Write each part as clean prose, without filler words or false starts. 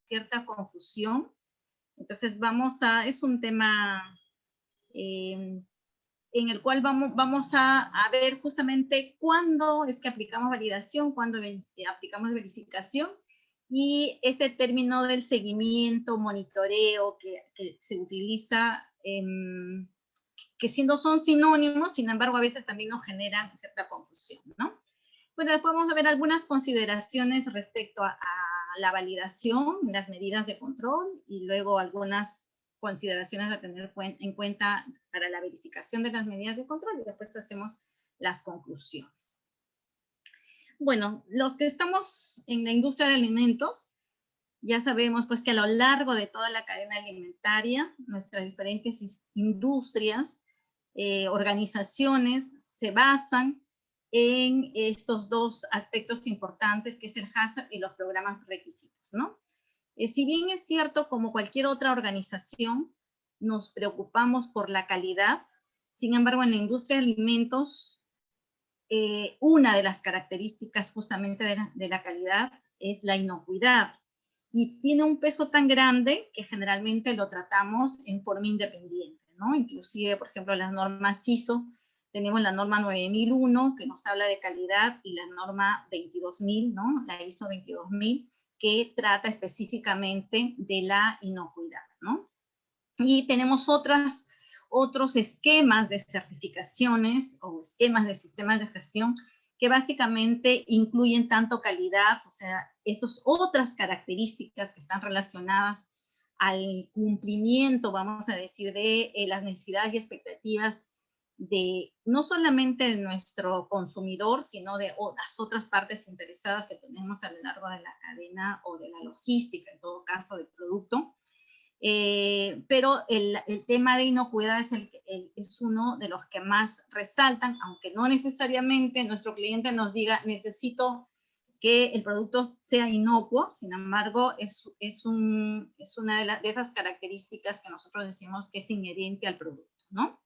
Cierta confusión. Entonces es un tema en el cual vamos a ver justamente cuándo es que aplicamos validación, cuándo aplicamos verificación, y este término del seguimiento, monitoreo, que se utiliza, que siendo son sinónimos, sin embargo a veces también nos generan cierta confusión, ¿no? Bueno, después vamos a ver algunas consideraciones respecto a la validación, las medidas de control, y luego algunas consideraciones a tener en cuenta para la verificación de las medidas de control, y después hacemos las conclusiones. Bueno, los que estamos en la industria de alimentos, ya sabemos pues que a lo largo de toda la cadena alimentaria, nuestras diferentes industrias, organizaciones, se basan en estos dos aspectos importantes, que es el HACCP y los programas requisitos, ¿no? Si bien es cierto, como cualquier otra organización, nos preocupamos por la calidad, sin embargo, en la industria de alimentos, una de las características justamente de la calidad es la inocuidad, y tiene un peso tan grande que generalmente lo tratamos en forma independiente, ¿no? Inclusive, por ejemplo, las normas ISO, tenemos la norma 9001, que nos habla de calidad, y la norma 22000, ¿no? La ISO 22000, que trata específicamente de la inocuidad, ¿no? Y tenemos otros esquemas de certificaciones o esquemas de sistemas de gestión que básicamente incluyen tanto calidad, o sea, estas otras características que están relacionadas al cumplimiento, vamos a decir, de las necesidades y expectativas de no solamente de nuestro consumidor, sino de las otras partes interesadas que tenemos a lo largo de la cadena o de la logística, en todo caso, del producto. Pero el tema de inocuidad es uno de los que más resaltan, aunque no necesariamente nuestro cliente nos diga necesito que el producto sea inocuo. Sin embargo, es una de esas características que nosotros decimos que es inherente al producto, ¿no?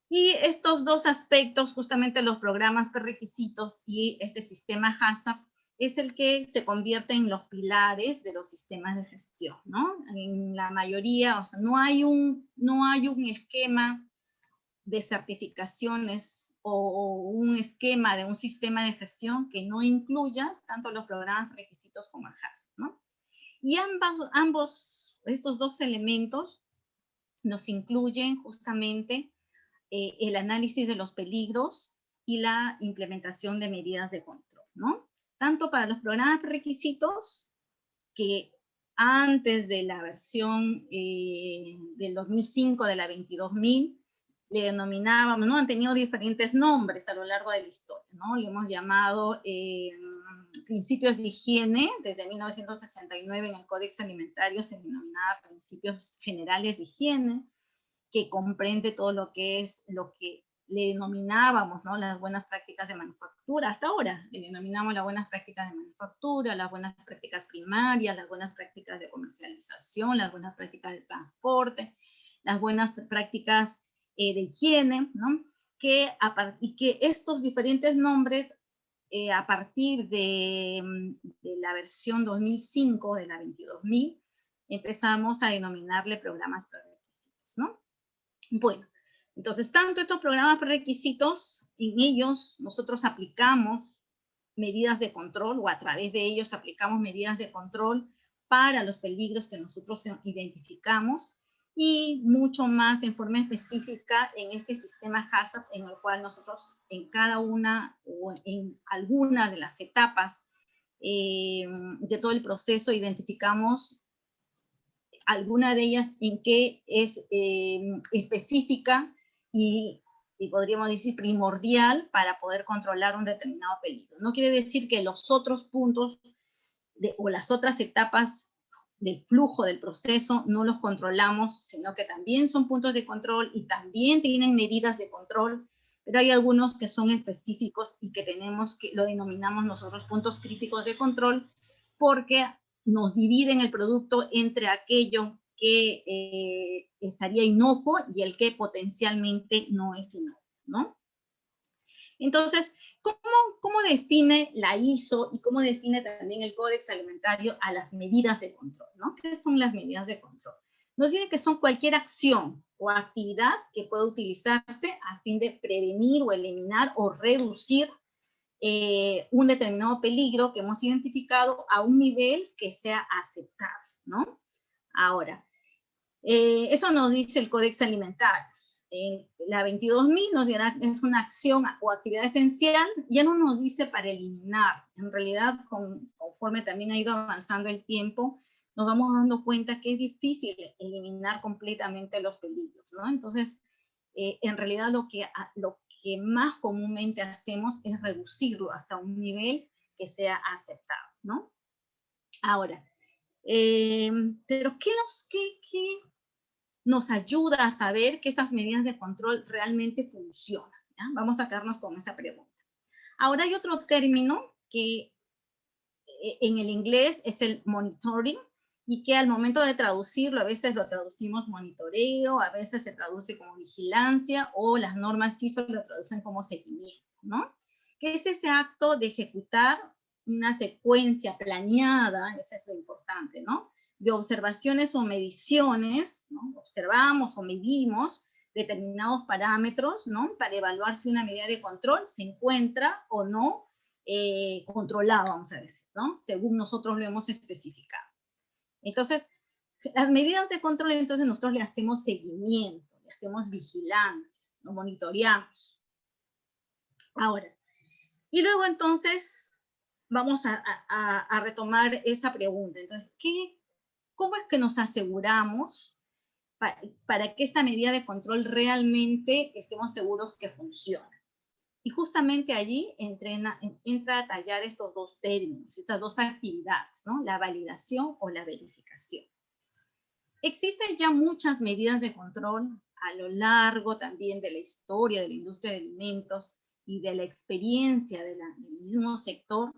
Y estos dos aspectos, justamente los programas prerequisitos y este sistema HACCP, es el que se convierte en los pilares de los sistemas de gestión, ¿no? En la mayoría, o sea, no hay un esquema de certificaciones o un esquema de un sistema de gestión que no incluya tanto los programas requisitos como el HACCP, ¿no? Y estos dos elementos nos incluyen justamente el análisis de los peligros y la implementación de medidas de control, ¿no? Tanto para los programas requisitos, que antes de la versión del 2005, de la 22000, le denominábamos, ¿no? Han tenido diferentes nombres a lo largo de la historia, ¿no? Le hemos llamado principios de higiene. Desde 1969 en el Códex Alimentario se denominaba principios generales de higiene, que comprende todo lo que le denominábamos, ¿no? Las buenas prácticas de manufactura. Hasta ahora le denominamos las buenas prácticas de manufactura, las buenas prácticas primarias, las buenas prácticas de comercialización, las buenas prácticas de transporte, las buenas prácticas de higiene, ¿no? Y que estos diferentes nombres, a partir de la versión 2005 de la 22000, empezamos a denominarle programas prerequisitos, ¿no? Bueno, entonces, tanto estos programas prerequisitos, en ellos nosotros aplicamos medidas de control, o a través de ellos aplicamos medidas de control para los peligros que nosotros identificamos, y mucho más en forma específica en este sistema HACCP, en el cual nosotros en cada una o en alguna de las etapas de todo el proceso identificamos alguna de ellas en qué es específica y podríamos decir primordial para poder controlar un determinado peligro. No quiere decir que los otros puntos o las otras etapas del flujo del proceso no los controlamos, sino que también son puntos de control y también tienen medidas de control, pero hay algunos que son específicos y que lo denominamos nosotros puntos críticos de control, porque nos dividen el producto entre aquello que estaría inocuo y el que potencialmente no es inocuo, ¿no? Entonces, ¿cómo define la ISO y cómo define también el Códex Alimentario a las medidas de control, ¿no? ¿Qué son las medidas de control? Nos dice que son cualquier acción o actividad que pueda utilizarse a fin de prevenir o eliminar o reducir un determinado peligro que hemos identificado a un nivel que sea aceptable, ¿no? Ahora, eso nos dice el Códex Alimentario. La 22.000 nos dirá que es una acción o actividad esencial, ya no nos dice para eliminar. En realidad, conforme también ha ido avanzando el tiempo, nos vamos dando cuenta que es difícil eliminar completamente los peligros, ¿no? Entonces, en realidad lo que más comúnmente hacemos es reducirlo hasta un nivel que sea aceptable, ¿no? Ahora, pero ¿qué nos ayuda a saber que estas medidas de control realmente funcionan? ¿Ya? Vamos a quedarnos con esa pregunta. Ahora hay otro término que en el inglés es el monitoring, y que al momento de traducirlo, a veces lo traducimos monitoreo, a veces se traduce como vigilancia, o las normas ISO lo traducen como seguimiento, ¿no? Que es ese acto de ejecutar una secuencia planeada, eso es lo importante, ¿no? De observaciones o mediciones, ¿no? Observamos o medimos determinados parámetros, ¿no? Para evaluar si una medida de control se encuentra o no controlada, vamos a decir, ¿no? Según nosotros lo hemos especificado. Entonces, las medidas de control, entonces nosotros le hacemos seguimiento, le hacemos vigilancia, lo monitoreamos. Ahora, y luego entonces vamos a retomar esa pregunta. Entonces, ¿cómo es que nos aseguramos para que esta medida de control realmente estemos seguros que funciona? Y justamente allí entra a tallar estos dos términos, estas dos actividades, ¿no? La validación o la verificación. Existen ya muchas medidas de control a lo largo también de la historia de la industria de alimentos y de la experiencia del mismo sector,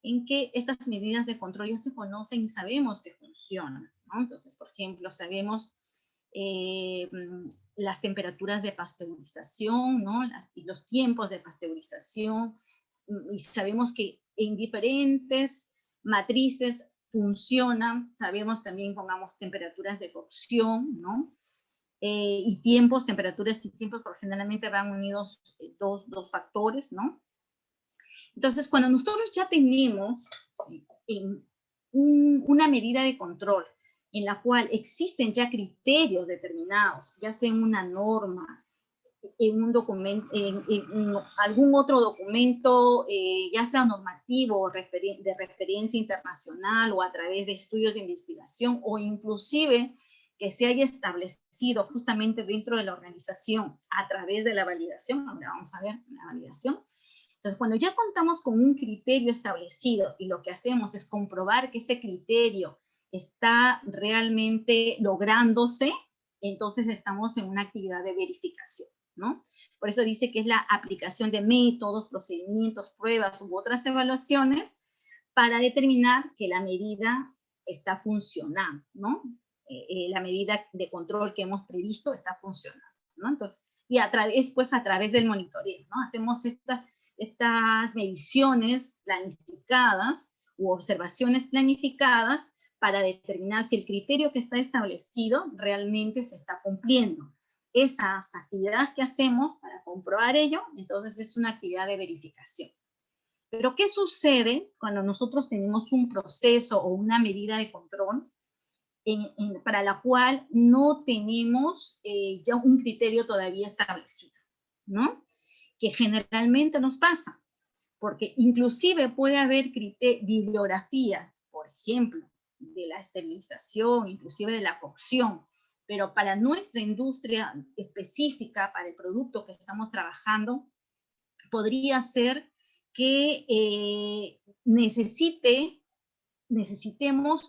en que estas medidas de control ya se conocen y sabemos que funcionan, ¿no? Entonces, por ejemplo, sabemos las temperaturas de pasteurización, ¿no? Y los tiempos de pasteurización, y sabemos que en diferentes matrices funcionan, sabemos también, pongamos, temperaturas de cocción, ¿no? Y tiempos, temperaturas y tiempos, porque generalmente van unidos dos factores, ¿no? Entonces, cuando nosotros ya tenemos una medida de control en la cual existen ya criterios determinados, ya sea en una norma, en un documento, en algún otro documento, ya sea normativo de referencia internacional o a través de estudios de investigación, o inclusive que se haya establecido justamente dentro de la organización a través de la validación. Ahora vamos a ver la validación. Entonces, cuando ya contamos con un criterio establecido y lo que hacemos es comprobar que ese criterio está realmente lográndose, entonces estamos en una actividad de verificación, ¿no? Por eso dice que es la aplicación de métodos, procedimientos, pruebas u otras evaluaciones para determinar que la medida está funcionando, ¿no? La medida de control que hemos previsto está funcionando, ¿no? Entonces, y después a través del monitoreo, ¿no? Hacemos estas mediciones planificadas u observaciones planificadas para determinar si el criterio que está establecido realmente se está cumpliendo. Esas actividades que hacemos para comprobar ello, entonces es una actividad de verificación. Pero ¿qué sucede cuando nosotros tenemos un proceso o una medida de control para la cual no tenemos ya un criterio todavía establecido, ¿no? Que generalmente nos pasa, porque inclusive puede haber bibliografía, por ejemplo, de la esterilización, inclusive de la cocción, pero para nuestra industria específica, para el producto que estamos trabajando, podría ser que necesitemos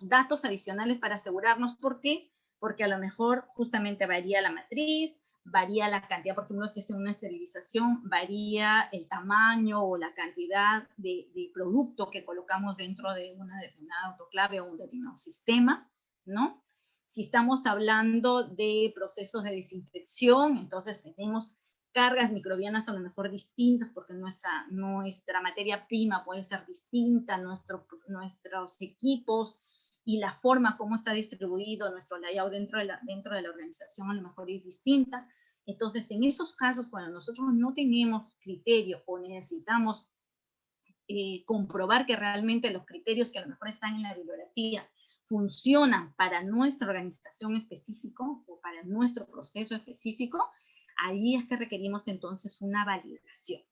datos adicionales para asegurarnos. ¿Por qué? Porque a lo mejor justamente varía la matriz, varía la cantidad, por ejemplo, si es una esterilización, varía el tamaño o la cantidad de producto que colocamos dentro de una determinada autoclave o un determinado sistema, ¿no? Si estamos hablando de procesos de desinfección, entonces tenemos cargas microbianas a lo mejor distintas, porque nuestra materia prima puede ser distinta, nuestros equipos y la forma como está distribuido nuestro layout dentro de la organización a lo mejor es distinta. Entonces, en esos casos, cuando nosotros no tenemos criterio o necesitamos comprobar que realmente los criterios que a lo mejor están en la bibliografía funcionan para nuestra organización específico o para nuestro proceso específico, ahí es que requerimos entonces una validación.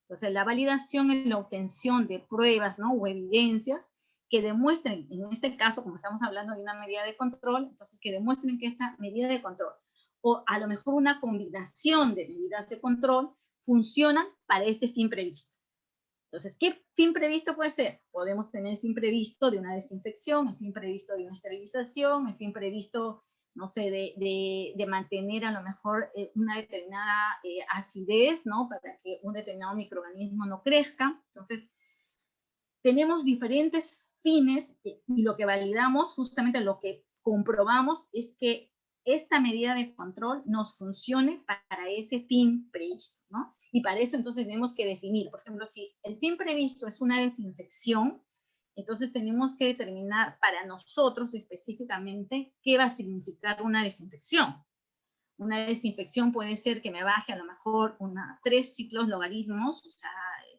Entonces, la validación es la obtención de pruebas, ¿no?, o evidencias que demuestren, en este caso, como estamos hablando de una medida de control, entonces que demuestren que esta medida de control, o a lo mejor una combinación de medidas de control, funcionan para este fin previsto. Entonces, ¿qué fin previsto puede ser? Podemos tener el fin previsto de una desinfección, el fin previsto de una esterilización, el fin previsto, no sé, de mantener a lo mejor una determinada acidez, ¿no?, para que un determinado microorganismo no crezca. Entonces, tenemos diferentes fines y lo que validamos, justamente lo que comprobamos es que esta medida de control nos funcione para ese fin previsto, ¿no? Y para eso entonces tenemos que definir, por ejemplo, si el fin previsto es una desinfección, entonces tenemos que determinar para nosotros específicamente qué va a significar una desinfección. Una desinfección puede ser que me baje a lo mejor 3 ciclos logaritmos, o sea,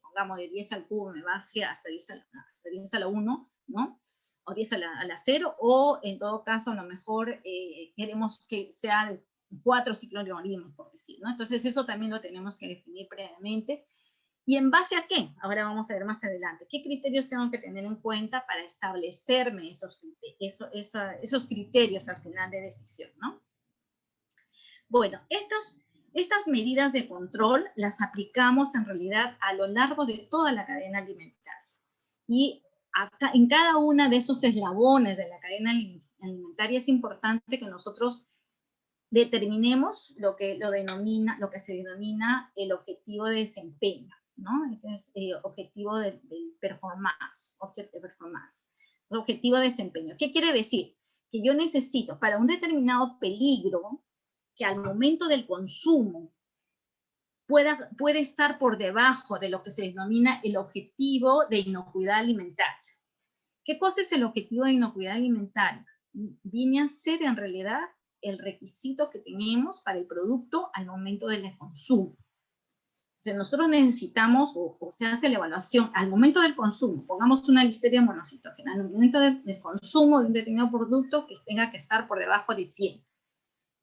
pongamos de 10 al cubo me baje hasta 10 a la 1, ¿no? O 10 a la 0, o en todo caso a lo mejor queremos que sea de 4 ciclos logaritmos, por decir, ¿no? Entonces eso también lo tenemos que definir previamente. ¿Y en base a qué? Ahora vamos a ver más adelante. ¿Qué criterios tengo que tener en cuenta para establecerme esos criterios al final de decisión, ¿no? Bueno, estas medidas de control las aplicamos en realidad a lo largo de toda la cadena alimentaria. Y en cada uno de esos eslabones de la cadena alimentaria es importante que nosotros determinemos lo que se denomina el objetivo de desempeño, ¿no? Es objetivo de performance, objective performance, el objetivo de desempeño. ¿Qué quiere decir? Que yo necesito para un determinado peligro que al momento del consumo puede estar por debajo de lo que se denomina el objetivo de inocuidad alimentaria. ¿Qué cosa es el objetivo de inocuidad alimentaria? Viene a ser en realidad el requisito que tenemos para el producto al momento del consumo. Entonces nosotros necesitamos, o se hace la evaluación al momento del consumo, pongamos una listeria monocitógena, al momento del consumo de un determinado producto que tenga que estar por debajo de 100.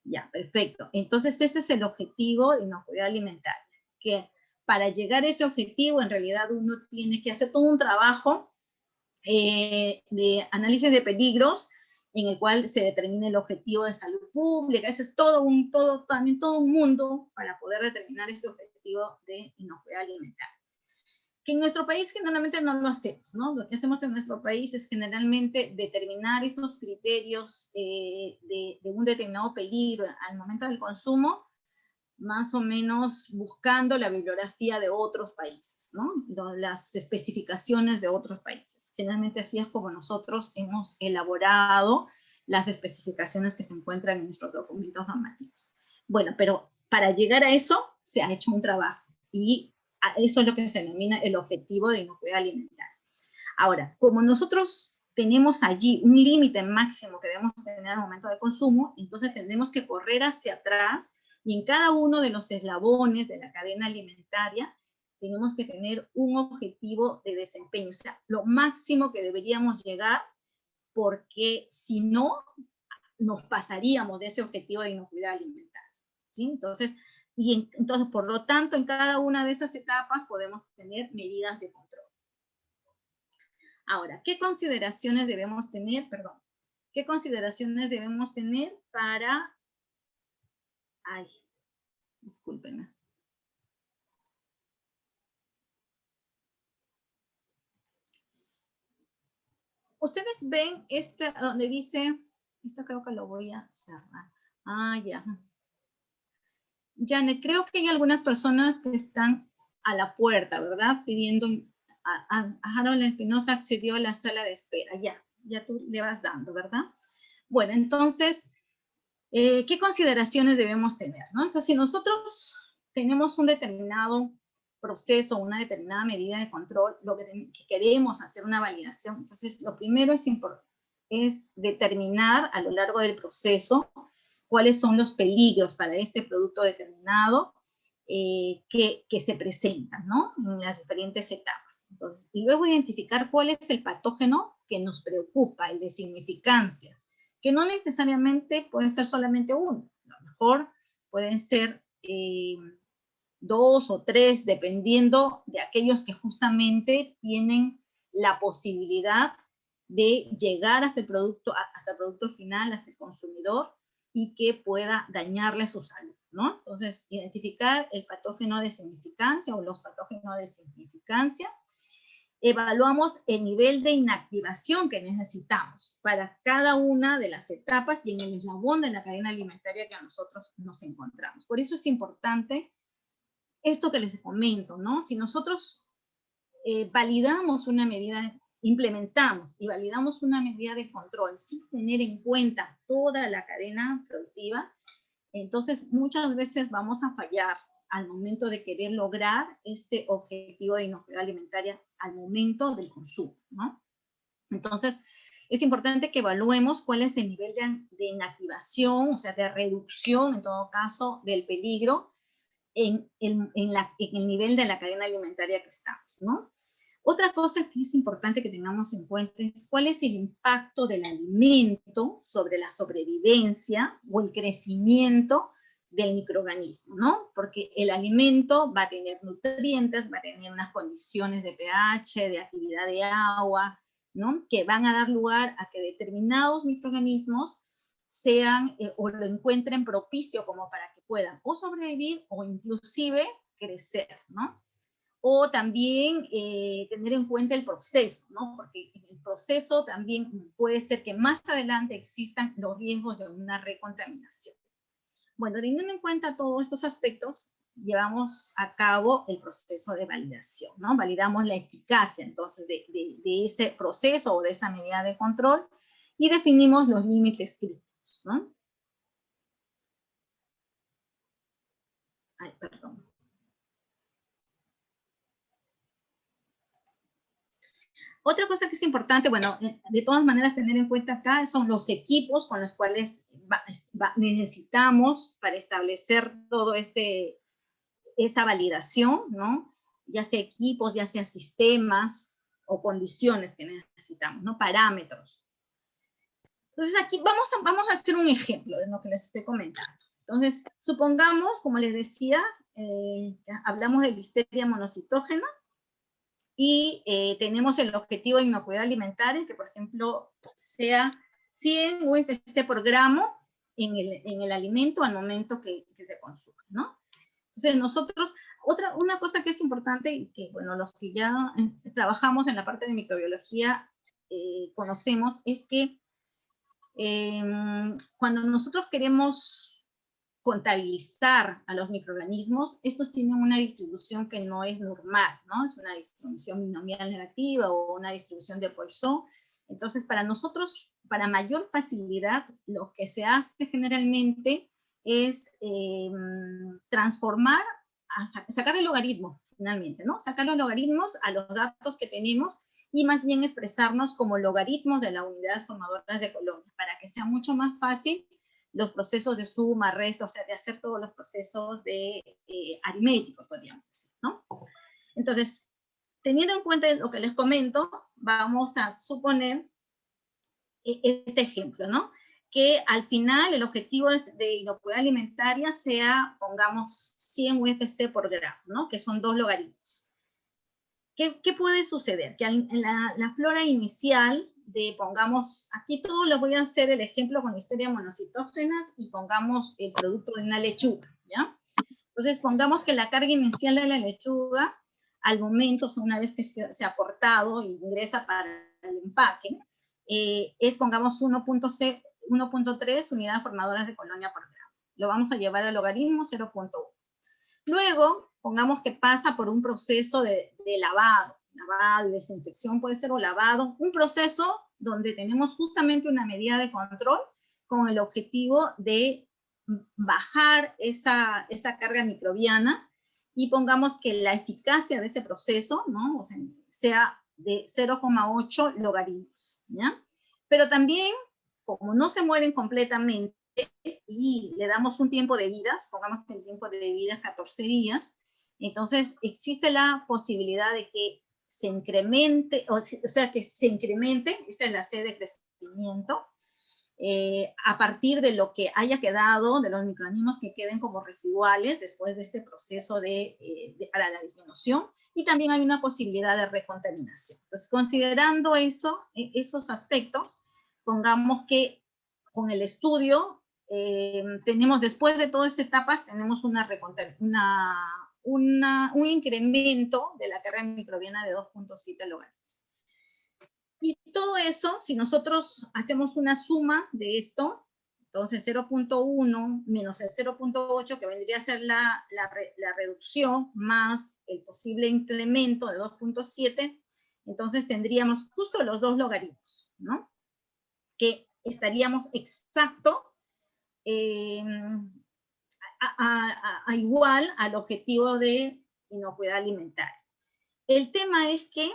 Ya, perfecto. Entonces ese es el objetivo de inocuidad alimentaria, que para llegar a ese objetivo en realidad uno tiene que hacer todo un trabajo de análisis de peligros en el cual se determina el objetivo de salud pública. Ese es también todo un mundo para poder determinar ese objetivo de inocuidad alimentaria. Que en nuestro país generalmente no lo hacemos, ¿no? Lo que hacemos en nuestro país es generalmente determinar estos criterios de un determinado peligro al momento del consumo, más o menos buscando la bibliografía de otros países, ¿no? Las especificaciones de otros países. Generalmente así es como nosotros hemos elaborado las especificaciones que se encuentran en nuestros documentos normativos. Bueno, pero para llegar a eso se ha hecho un trabajo y eso es lo que se denomina el objetivo de inocuidad alimentaria. Ahora, como nosotros tenemos allí un límite máximo que debemos tener al momento del consumo, entonces tendremos que correr hacia atrás y en cada uno de los eslabones de la cadena alimentaria tenemos que tener un objetivo de desempeño, o sea, lo máximo que deberíamos llegar, porque si no, nos pasaríamos de ese objetivo de inocuidad alimentaria, ¿sí? Entonces, por lo tanto, en cada una de esas etapas podemos tener medidas de control. Ahora, ¿qué consideraciones debemos tener? ¿Qué consideraciones debemos tener para... Ay, discúlpenme. Ustedes ven donde dice, esto creo que lo voy a cerrar. Ah, ya. Janet, creo que hay algunas personas que están a la puerta, ¿verdad? Pidiendo, a Harold Espinosa accedió a la sala de espera. Ya tú le vas dando, ¿verdad? Bueno, entonces, ¿qué consideraciones debemos tener, ¿no? Entonces, si nosotros tenemos un determinado proceso, una determinada medida de control, lo que queremos hacer una validación. Entonces, lo primero es determinar a lo largo del proceso cuáles son los peligros para este producto determinado que se presentan, ¿no? En las diferentes etapas. Entonces, y luego identificar cuál es el patógeno que nos preocupa, el de significancia, que no necesariamente puede ser solamente uno. A lo mejor pueden ser 2 o 3, dependiendo de aquellos que justamente tienen la posibilidad de llegar hasta el producto final, hasta el consumidor, y que pueda dañarle su salud, ¿no? Entonces, identificar el patógeno de significancia o los patógenos de significancia. Evaluamos el nivel de inactivación que necesitamos para cada una de las etapas y en el eslabón de la cadena alimentaria que nosotros nos encontramos. Por eso es importante esto que les comento, ¿no? Si nosotros validamos una medida, implementamos y validamos una medida de control sin tener en cuenta toda la cadena productiva, entonces muchas veces vamos a fallar al momento de querer lograr este objetivo de inocuidad alimentaria al momento del consumo, ¿no? Entonces, es importante que evaluemos cuál es el nivel de inactivación, o sea, de reducción, en todo caso, del peligro en el nivel de la cadena alimentaria que estamos, ¿no? Otra cosa que es importante que tengamos en cuenta es cuál es el impacto del alimento sobre la sobrevivencia o el crecimiento del microorganismo, ¿no? Porque el alimento va a tener nutrientes, va a tener unas condiciones de pH, de actividad de agua, ¿no? Que van a dar lugar a que determinados microorganismos sean o lo encuentren propicio como para que puedan o sobrevivir o inclusive crecer, ¿no? O también tener en cuenta el proceso, ¿no? Porque en el proceso también puede ser que más adelante existan los riesgos de una recontaminación. Bueno, teniendo en cuenta todos estos aspectos, llevamos a cabo el proceso de validación, ¿no? Validamos la eficacia, entonces, de ese proceso o de esa medida de control y definimos los límites críticos, ¿no? Ay, perdón. Otra cosa que es importante, bueno, de todas maneras tener en cuenta acá son los equipos con los cuales necesitamos para establecer todo esta validación, ¿no? Ya sea equipos, ya sea sistemas o condiciones que necesitamos, ¿no? Parámetros. Entonces aquí vamos a hacer un ejemplo de lo que les estoy comentando. Entonces, supongamos, como les decía, hablamos de listeria monocitógena, y tenemos el objetivo de inocuidad alimentaria, que por ejemplo sea 100 UFC por gramo en el alimento al momento que se consume, ¿no? Entonces nosotros, una cosa que es importante y que, bueno, los que ya trabajamos en la parte de microbiología conocemos, es que cuando nosotros queremos contabilizar a los microorganismos, estos tienen una distribución que no es normal, ¿no? Es una distribución binomial negativa o una distribución de Poisson. Entonces, para nosotros, para mayor facilidad, lo que se hace generalmente es transformar, sacar el logaritmo, finalmente, ¿no? Sacar los logaritmos a los datos que tenemos y más bien expresarnos como logaritmos de las unidades formadoras de colonia, para que sea mucho más fácil los procesos de suma, resta, o sea, de hacer todos los procesos de aritméticos, podríamos decir, ¿no? Entonces, teniendo en cuenta lo que les comento, vamos a suponer este ejemplo, ¿no? Que al final el objetivo de inocuidad alimentaria sea, pongamos, 100 UFC por gramo, ¿no? Que son 2 logaritmos. ¿Qué puede suceder? Que en la flora inicial pongamos, aquí todo lo voy a hacer el ejemplo con listeria monocitógenas y pongamos el producto de una lechuga, ¿ya? Entonces pongamos que la carga inicial de la lechuga, al momento, o sea, una vez que se ha cortado e ingresa para el empaque, es, pongamos, 1.3 unidades formadoras de colonia por gramo. Lo vamos a llevar al logaritmo 0.1. Luego, pongamos que pasa por un proceso de lavado y desinfección puede ser, o lavado, un proceso donde tenemos justamente una medida de control con el objetivo de bajar esa carga microbiana y pongamos que la eficacia de ese proceso, ¿no? O sea de 0,8 logaritmos, ¿ya? Pero también, como no se mueren completamente y le damos un tiempo de vida, pongamos que el tiempo de vida es 14 días, entonces existe la posibilidad de que se incremente, o sea, que se incremente, esa es la C de crecimiento, a partir de lo que haya quedado, de los microorganismos que queden como residuales después de este proceso para la disminución, y también hay una posibilidad de recontaminación. Entonces, considerando eso, esos aspectos, pongamos que con el estudio tenemos, después de todas estas etapas, tenemos un incremento de la carga microbiana de 2.7 logaritmos. Y todo eso, si nosotros hacemos una suma de esto, entonces 0.1 menos el 0.8, que vendría a ser la reducción, más el posible incremento de 2.7, entonces tendríamos justo los dos logaritmos, ¿no? Que estaríamos exacto igual al objetivo de inocuidad alimentaria. El tema es que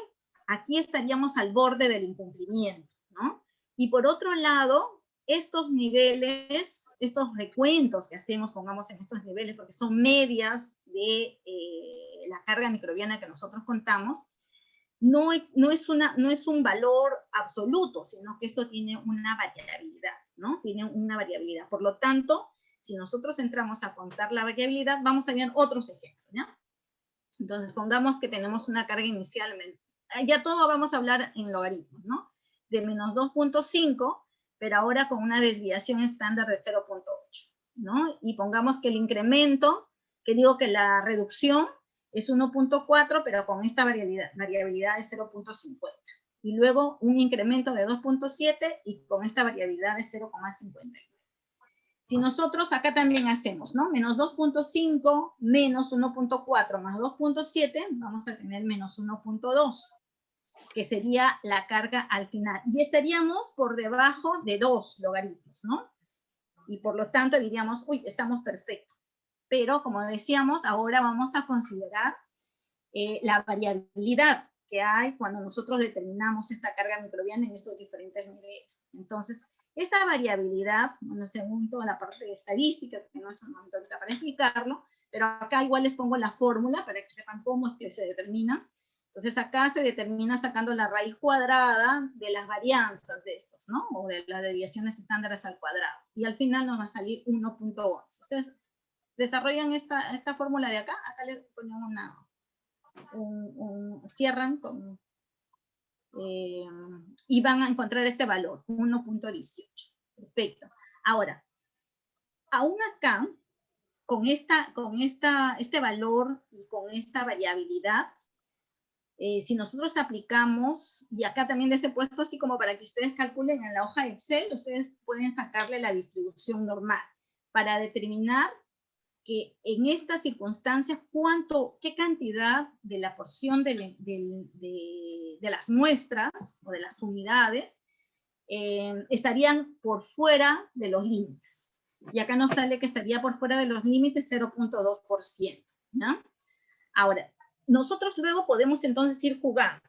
aquí estaríamos al borde del incumplimiento, ¿no? Y por otro lado, estos niveles, estos recuentos que hacemos, pongamos en estos niveles, porque son medias de la carga microbiana que nosotros contamos, no es un valor absoluto, sino que esto tiene una variabilidad, ¿no? Tiene una variabilidad. Por lo tanto, si nosotros entramos a contar la variabilidad, vamos a ver otros ejemplos, ¿ya? Entonces, pongamos que tenemos una carga inicial, ya todo vamos a hablar en logaritmos, ¿no? De menos 2.5, pero ahora con una desviación estándar de 0.8, ¿no? Y pongamos que el incremento, que digo que la reducción es 1.4, pero con esta variabilidad de 0.50. Y luego un incremento de 2.7 y con esta variabilidad de 0,50. Si nosotros acá también hacemos, ¿no? Menos 2.5 menos 1.4 más 2.7, vamos a tener menos 1.2, que sería la carga al final. Y estaríamos por debajo de 2 logaritmos, ¿no? Y por lo tanto diríamos, uy, estamos perfectos. Pero, como decíamos, ahora vamos a considerar la variabilidad que hay cuando nosotros determinamos esta carga microbiana en estos diferentes niveles. Entonces, esa variabilidad, bueno, según toda la parte de estadística, que no es un momento ahorita para explicarlo, pero acá igual les pongo la fórmula para que sepan cómo es que se determina. Entonces acá se determina sacando la raíz cuadrada de las varianzas de estos, ¿no? O de las deviaciones estándares al cuadrado. Y al final nos va a salir 1.11. Ustedes desarrollan esta fórmula de acá. Acá les ponen cierran con... y van a encontrar este valor, 1.18. Perfecto. Ahora, aún acá, con este valor y con esta variabilidad, si nosotros aplicamos, y acá también les he puesto así como para que ustedes calculen en la hoja de Excel, ustedes pueden sacarle la distribución normal para determinar que en estas circunstancias, qué cantidad de la porción de las muestras o de las unidades estarían por fuera de los límites. Y acá nos sale que estaría por fuera de los límites 0.2%, ¿no? Ahora, nosotros luego podemos entonces ir jugando,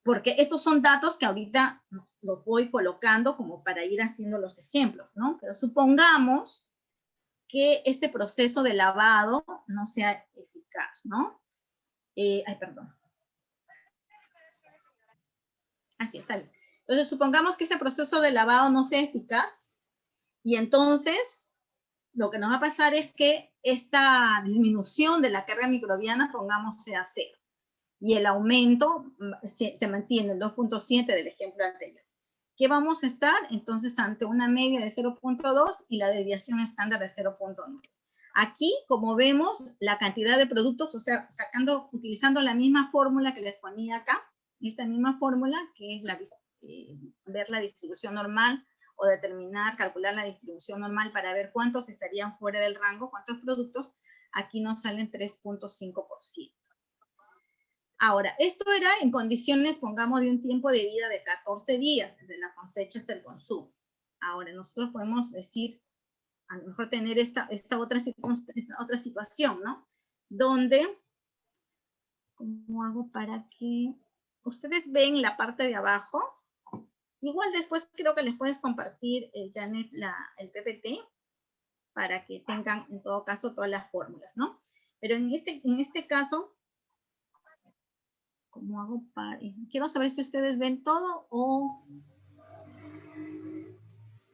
porque estos son datos que ahorita los voy colocando como para ir haciendo los ejemplos, ¿no? Pero supongamos que este proceso de lavado no sea eficaz, ¿no? Perdón. Así está bien. Entonces, supongamos que este proceso de lavado no sea eficaz, y entonces lo que nos va a pasar es que esta disminución de la carga microbiana, pongamos, sea cero, y el aumento se mantiene el 2.7 del ejemplo anterior. ¿Qué vamos a estar? Entonces, ante una media de 0.2 y la desviación estándar de 0.9. Aquí, como vemos, la cantidad de productos, o sea, utilizando la misma fórmula que les ponía acá, esta misma fórmula, que es ver la distribución normal, o calcular la distribución normal para ver cuántos estarían fuera del rango, cuántos productos, aquí nos salen 3.5%. Ahora, esto era en condiciones, pongamos, de un tiempo de vida de 14 días, desde la cosecha hasta el consumo. Ahora, nosotros podemos decir, a lo mejor tener esta otra situación, ¿no? donde, ¿cómo hago para que ustedes ven la parte de abajo? Igual después creo que les puedes compartir, Janet, el PPT, para que tengan en todo caso todas las fórmulas, ¿no? Pero en este caso, ¿cómo hago para...? Quiero saber si ustedes ven todo o...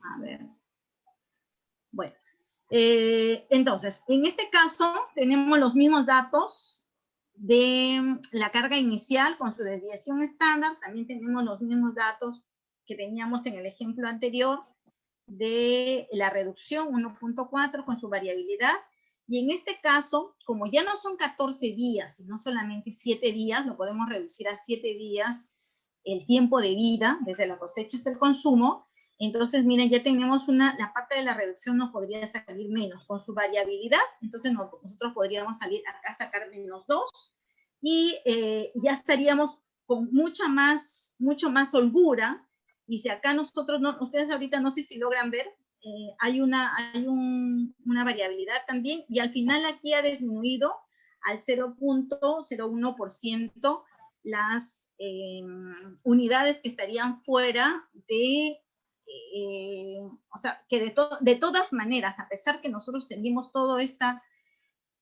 A ver. Bueno, entonces, en este caso tenemos los mismos datos de la carga inicial con su desviación estándar. También tenemos los mismos datos que teníamos en el ejemplo anterior de la reducción 1.4 con su variabilidad. Y en este caso, como ya no son 14 días, sino solamente 7 días, lo podemos reducir a 7 días el tiempo de vida, desde la cosecha hasta el consumo. Entonces, miren, ya tenemos la parte de la reducción nos podría salir menos. Con su variabilidad, entonces nosotros podríamos salir acá, sacar menos 2, y ya estaríamos con mucho más holgura. Y si acá nosotros, ustedes ahorita no sé si logran ver, hay una variabilidad también, y al final aquí ha disminuido al 0.01% las unidades que estarían fuera de, o sea, que de todas maneras, a pesar que nosotros tenemos todos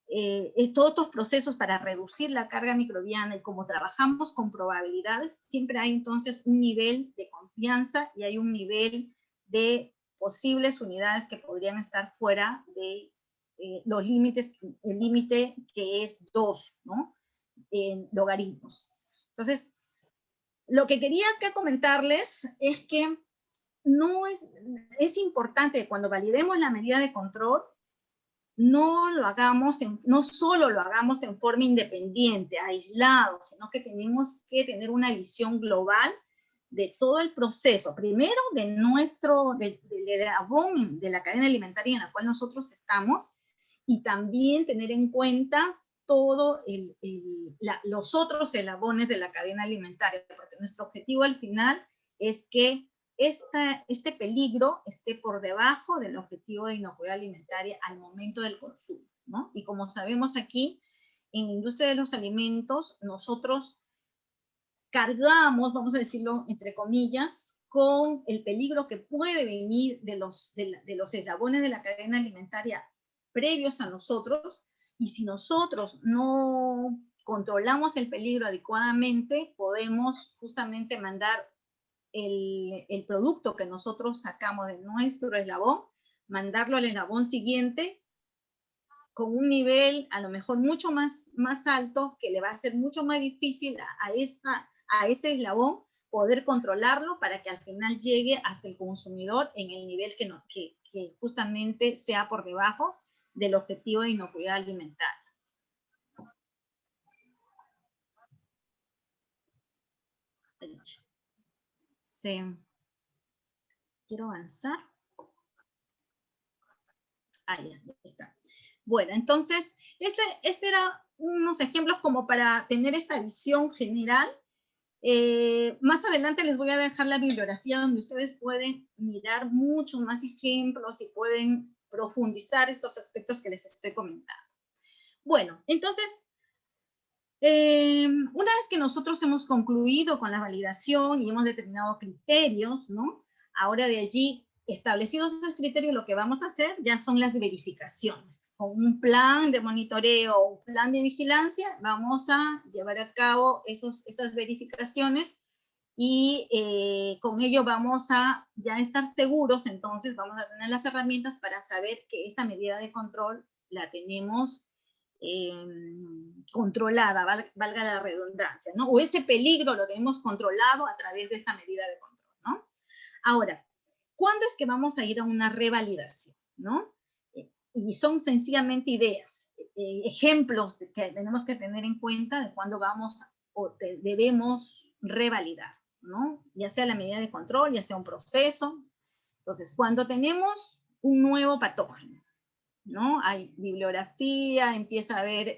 estos procesos para reducir la carga microbiana, y como trabajamos con probabilidades, siempre hay entonces un nivel de confianza y hay un nivel de posibles unidades que podrían estar fuera de los límites, el límite que es 2, ¿no? En logaritmos. Entonces, lo que quería acá comentarles es que es importante cuando validemos la medida de control, no solo lo hagamos en forma independiente, aislado, sino que tenemos que tener una visión global de todo el proceso, primero del eslabón de la cadena alimentaria en la cual nosotros estamos, y también tener en cuenta todos los otros eslabones de la cadena alimentaria, porque nuestro objetivo al final es que este peligro esté por debajo del objetivo de inocuidad alimentaria al momento del consumo, ¿no? Y como sabemos aquí, en la industria de los alimentos, nosotros cargamos, vamos a decirlo entre comillas, con el peligro que puede venir de los eslabones de la cadena alimentaria previos a nosotros, y si nosotros no controlamos el peligro adecuadamente, podemos justamente mandar el producto que nosotros sacamos de nuestro eslabón, mandarlo al eslabón siguiente con un nivel a lo mejor mucho más alto, que le va a ser mucho más difícil a ese eslabón poder controlarlo para que al final llegue hasta el consumidor en el nivel que justamente sea por debajo del objetivo de inocuidad alimentaria. Sí. Quiero avanzar. Ya está. Bueno, entonces, este era unos ejemplos como para tener esta visión general. Más adelante les voy a dejar la bibliografía donde ustedes pueden mirar muchos más ejemplos y pueden profundizar estos aspectos que les estoy comentando. Bueno, entonces, una vez que nosotros hemos concluido con la validación y hemos determinado criterios, ¿no? Ahora de allí, establecidos esos criterios, lo que vamos a hacer ya son las verificaciones. Con un plan de monitoreo, un plan de vigilancia, vamos a llevar a cabo esas verificaciones, y con ello vamos a ya estar seguros, entonces vamos a tener las herramientas para saber que esta medida de control la tenemos controlada, valga la redundancia, ¿no? O ese peligro lo tenemos controlado a través de esa medida de control, ¿no? Ahora, ¿cuándo es que vamos a ir a una revalidación, ¿no? Y son sencillamente ideas, ejemplos que tenemos que tener en cuenta de cuándo vamos o debemos revalidar, ¿no? Ya sea la medida de control, ya sea un proceso. Entonces, cuando tenemos un nuevo patógeno, ¿no? Hay bibliografía, empieza a haber,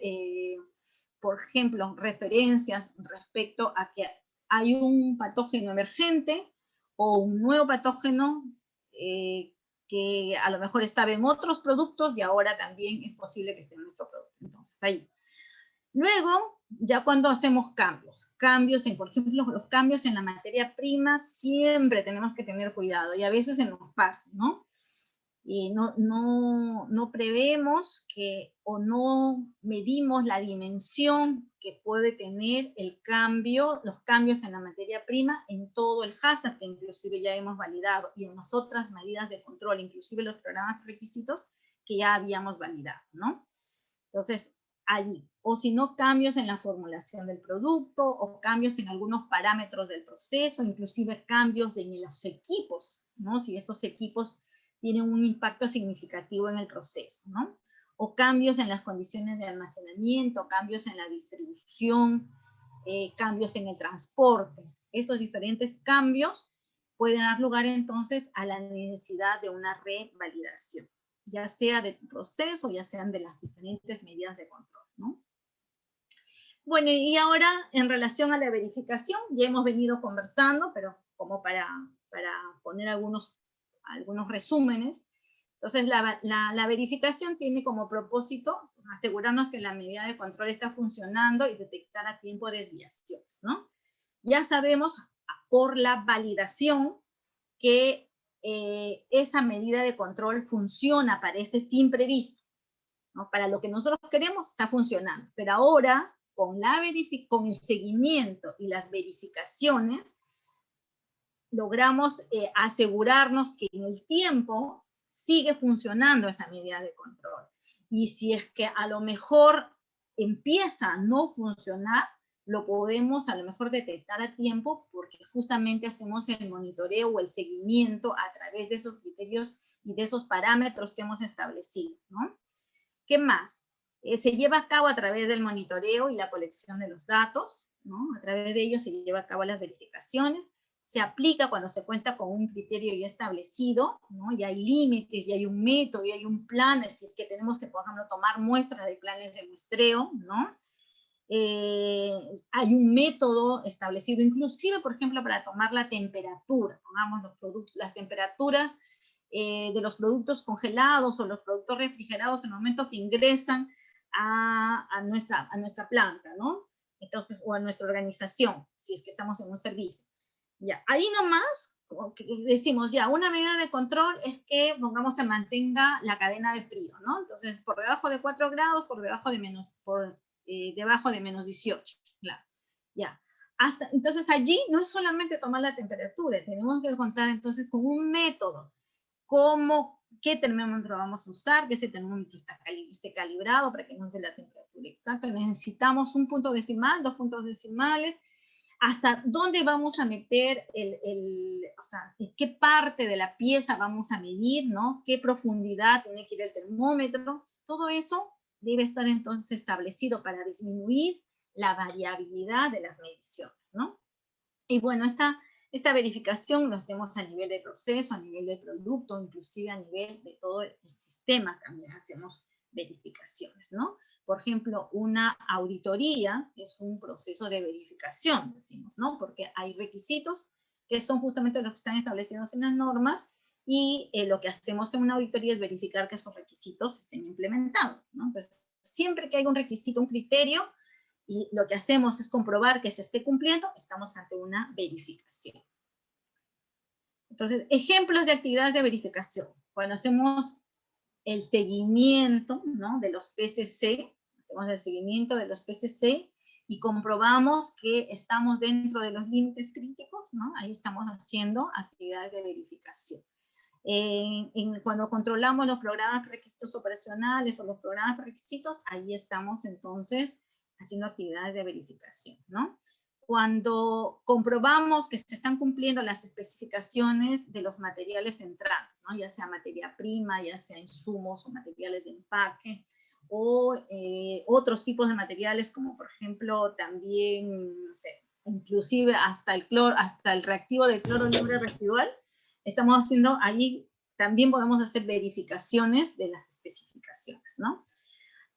por ejemplo, referencias respecto a que hay un patógeno emergente o un nuevo patógeno que a lo mejor estaba en otros productos y ahora también es posible que esté en nuestro producto. Entonces, ahí Luego, ya cuando hacemos cambios en, por ejemplo, los cambios en la materia prima, siempre tenemos que tener cuidado, y a veces se nos pasa, ¿no? Y no prevemos o no medimos la dimensión que puede tener los cambios en la materia prima en todo el hazard, que inclusive ya hemos validado, y en las otras medidas de control, inclusive los programas requisitos que ya habíamos validado, ¿no? Entonces, allí, o si no, cambios en la formulación del producto, o cambios en algunos parámetros del proceso, inclusive cambios en los equipos, ¿no? Si estos equipos tienen un impacto significativo en el proceso, ¿no? O cambios en las condiciones de almacenamiento, cambios en la distribución, cambios en el transporte. Estos diferentes cambios pueden dar lugar entonces a la necesidad de una revalidación, ya sea del proceso, ya sean de las diferentes medidas de control, ¿no? Bueno, y ahora en relación a la verificación, ya hemos venido conversando, pero como para poner algunos resúmenes. Entonces, la verificación tiene como propósito asegurarnos que la medida de control está funcionando y detectar a tiempo desviaciones, ¿no? Ya sabemos por la validación que esa medida de control funciona para este fin previsto, ¿no? Para lo que nosotros queremos está funcionando, pero ahora con el seguimiento y las verificaciones logramos asegurarnos que en el tiempo sigue funcionando esa medida de control. Y si es que a lo mejor empieza a no funcionar, lo podemos a lo mejor detectar a tiempo porque justamente hacemos el monitoreo o el seguimiento a través de esos criterios y de esos parámetros que hemos establecido, ¿no? ¿Qué más? Se lleva a cabo a través del monitoreo y la colección de los datos, ¿no? A través de ello se lleva a cabo las verificaciones. Se aplica cuando se cuenta con un criterio ya establecido, ¿no? Ya hay límites, ya hay un método, ya hay un plan, si es que tenemos que, por ejemplo, tomar muestras de planes de muestreo, ¿no? Hay un método establecido, inclusive, por ejemplo, para tomar la temperatura, pongamos las temperaturas de los productos congelados o los productos refrigerados en el momento que ingresan a nuestra planta, ¿no? Entonces, o a nuestra organización, si es que estamos en un servicio. Ya, ahí nomás decimos, ya, una medida de control es que, pongamos, se mantenga la cadena de frío, ¿no? Entonces, por debajo de 4 grados, por debajo de menos 18, claro, ya. Entonces, allí no es solamente tomar la temperatura, tenemos que contar entonces con un método, qué termómetro vamos a usar, que ese termómetro esté calibrado para que nos dé la temperatura exacta. Necesitamos un punto decimal, 2 puntos decimales, hasta dónde vamos a meter o sea, qué parte de la pieza vamos a medir, ¿no? Qué profundidad tiene que ir el termómetro. Todo eso debe estar entonces establecido para disminuir la variabilidad de las mediciones, ¿no? Y bueno, esta verificación lo hacemos a nivel de proceso, a nivel de producto, inclusive a nivel de todo el sistema también hacemos verificaciones, ¿no? Por ejemplo, una auditoría es un proceso de verificación, decimos, ¿no? Porque hay requisitos que son justamente los que están establecidos en las normas y lo que hacemos en una auditoría es verificar que esos requisitos estén implementados, ¿no? Entonces, siempre que haya un requisito, un criterio, y lo que hacemos es comprobar que se esté cumpliendo, estamos ante una verificación. Entonces, ejemplos de actividades de verificación. Cuando hacemos el seguimiento, ¿no?, de los PCC, hacemos el seguimiento de los PCC y comprobamos que estamos dentro de los límites críticos, ¿no? Ahí estamos haciendo actividades de verificación. Cuando controlamos los programas requisitos operacionales o los programas requisitos, ahí estamos entonces haciendo actividades de verificación, ¿no? Cuando comprobamos que se están cumpliendo las especificaciones de los materiales entrantes, ¿no? Ya sea materia prima, ya sea insumos o materiales de empaque, o otros tipos de materiales como por ejemplo también, no sé, inclusive hasta el reactivo del cloro libre residual, estamos haciendo ahí, también podemos hacer verificaciones de las especificaciones, ¿no?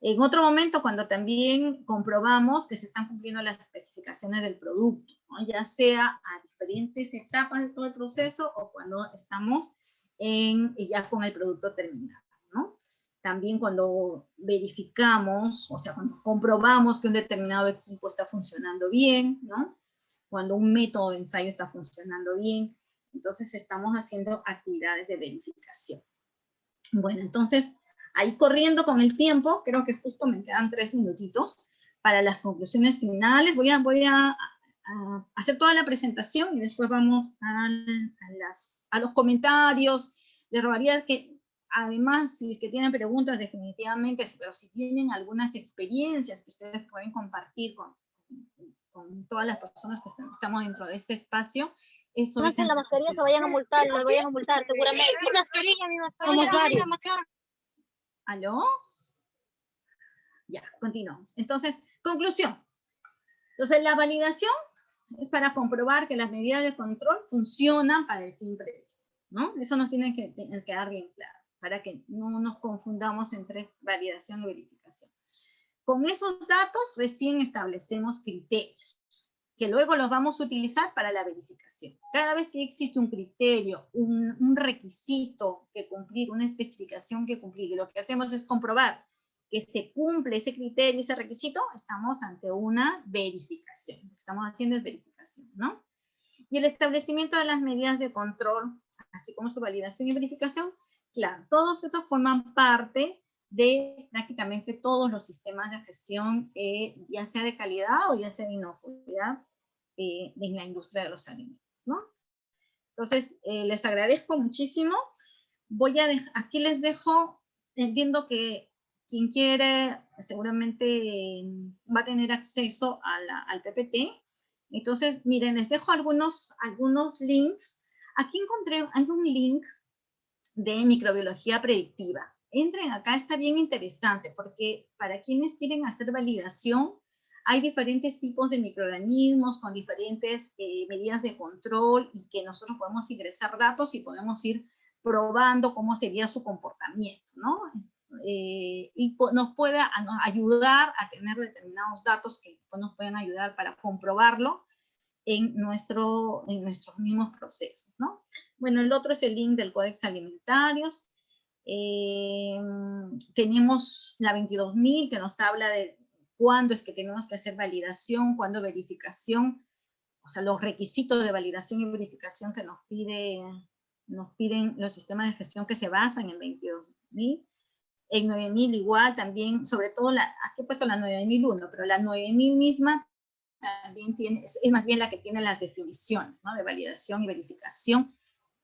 En otro momento, cuando también comprobamos que se están cumpliendo las especificaciones del producto, ¿no? Ya sea a diferentes etapas de todo el proceso o cuando estamos ya con el producto terminado, ¿no? También cuando verificamos, o sea, cuando comprobamos que un determinado equipo está funcionando bien, ¿no? Cuando un método de ensayo está funcionando bien, entonces estamos haciendo actividades de verificación. Bueno, entonces, ahí corriendo con el tiempo, creo que justo me quedan 3 minutitos para las conclusiones finales. Voy a hacer toda la presentación y después vamos a los comentarios. Les rogaría que, además, si es que tienen preguntas, definitivamente, pero si tienen algunas experiencias que ustedes pueden compartir con todas las personas que estamos dentro de este espacio, eso no es hacen la mascarilla, se vayan a multar, los vayan a multar, seguramente. Mi mascarilla, somos varios. ¿Aló? Ya, continuamos. Entonces, conclusión. Entonces, la validación es para comprobar que las medidas de control funcionan para el fin previsto, ¿no? Eso nos tiene que quedar bien claro, para que no nos confundamos entre validación y verificación. Con esos datos recién establecemos criterios, que luego los vamos a utilizar para la verificación. Cada vez que existe un criterio, un requisito que cumplir, una especificación que cumplir, y lo que hacemos es comprobar que se cumple ese criterio, ese requisito, estamos ante una verificación. Lo que estamos haciendo es verificación, ¿no? Y el establecimiento de las medidas de control, así como su validación y verificación, claro, todos estos forman parte de prácticamente todos los sistemas de gestión, ya sea de calidad o ya sea de inocuidad en la industria de los alimentos, ¿no? Entonces, les agradezco muchísimo. Aquí les dejo, entiendo que quien quiere seguramente va a tener acceso al PPT. Entonces, miren, les dejo algunos links. Aquí encontré algún link de microbiología predictiva. Entren acá, está bien interesante, porque para quienes quieren hacer validación, hay diferentes tipos de microorganismos con diferentes medidas de control y que nosotros podemos ingresar datos y podemos ir probando cómo sería su comportamiento, ¿no? Y nos puede ayudar a tener determinados datos que nos pueden ayudar para comprobarlo en nuestros mismos procesos, ¿no? Bueno, el otro es el link del Códex Alimentarios. Tenemos la 22.000 que nos habla de cuándo es que tenemos que hacer validación, cuándo verificación, o sea, los requisitos de validación y verificación que nos piden los sistemas de gestión que se basan en 22.000. En 9.000 igual también, sobre todo, aquí he puesto la 9.001, pero la 9.000 misma también es más bien la que tiene las definiciones, ¿no? De validación y verificación,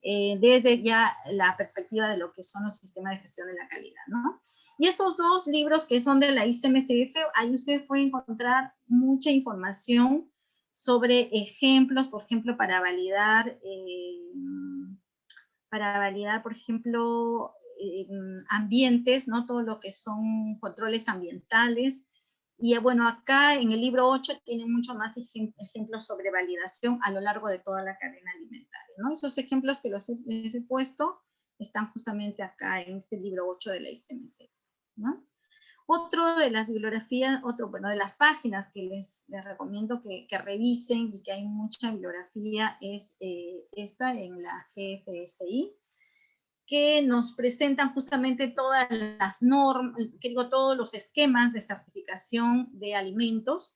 desde ya la perspectiva de lo que son los sistemas de gestión de la calidad, ¿no? Y estos 2 libros que son de la ICMCF, ahí ustedes pueden encontrar mucha información sobre ejemplos, por ejemplo, para validar, por ejemplo, ambientes, ¿no? Todo lo que son controles ambientales. Y bueno, acá en el libro 8 tienen mucho más ejemplos sobre validación a lo largo de toda la cadena alimentaria, ¿no? Esos ejemplos que les he puesto están justamente acá en este libro 8 de la ICMC, ¿no? Otro de las bibliografías, de las páginas que les recomiendo que revisen y que hay mucha bibliografía es esta en la GFSI, que nos presentan justamente todas las normas, todos los esquemas de certificación de alimentos,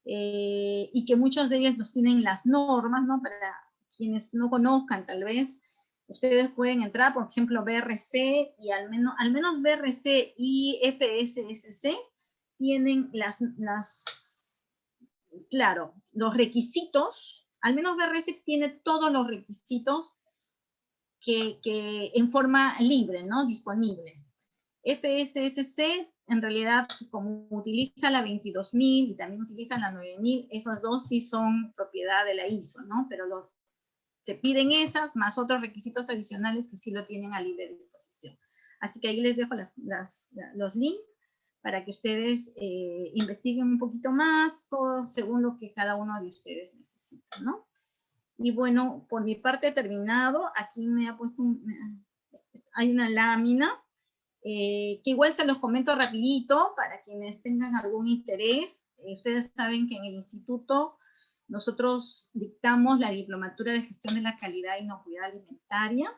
y que muchos de ellos nos tienen las normas, ¿no? Para quienes no conozcan, tal vez, ustedes pueden entrar, por ejemplo, BRC, y al menos BRC y FSSC tienen claro, los requisitos, al menos BRC tiene todos los requisitos que en forma libre, ¿no? Disponible. FSSC, en realidad, como utiliza la 22.000 y también utiliza la 9.000, esos 2 sí son propiedad de la ISO, ¿no? Pero se piden esas, más otros requisitos adicionales que sí lo tienen a libre disposición. Así que ahí les dejo los links para que ustedes investiguen un poquito más, todo según lo que cada uno de ustedes necesita, ¿no? Y bueno, por mi parte he terminado. Aquí me ha puesto, hay una lámina, que igual se los comento rapidito para quienes tengan algún interés. Ustedes saben que en el instituto nosotros dictamos la diplomatura de gestión de la calidad e inocuidad alimentaria.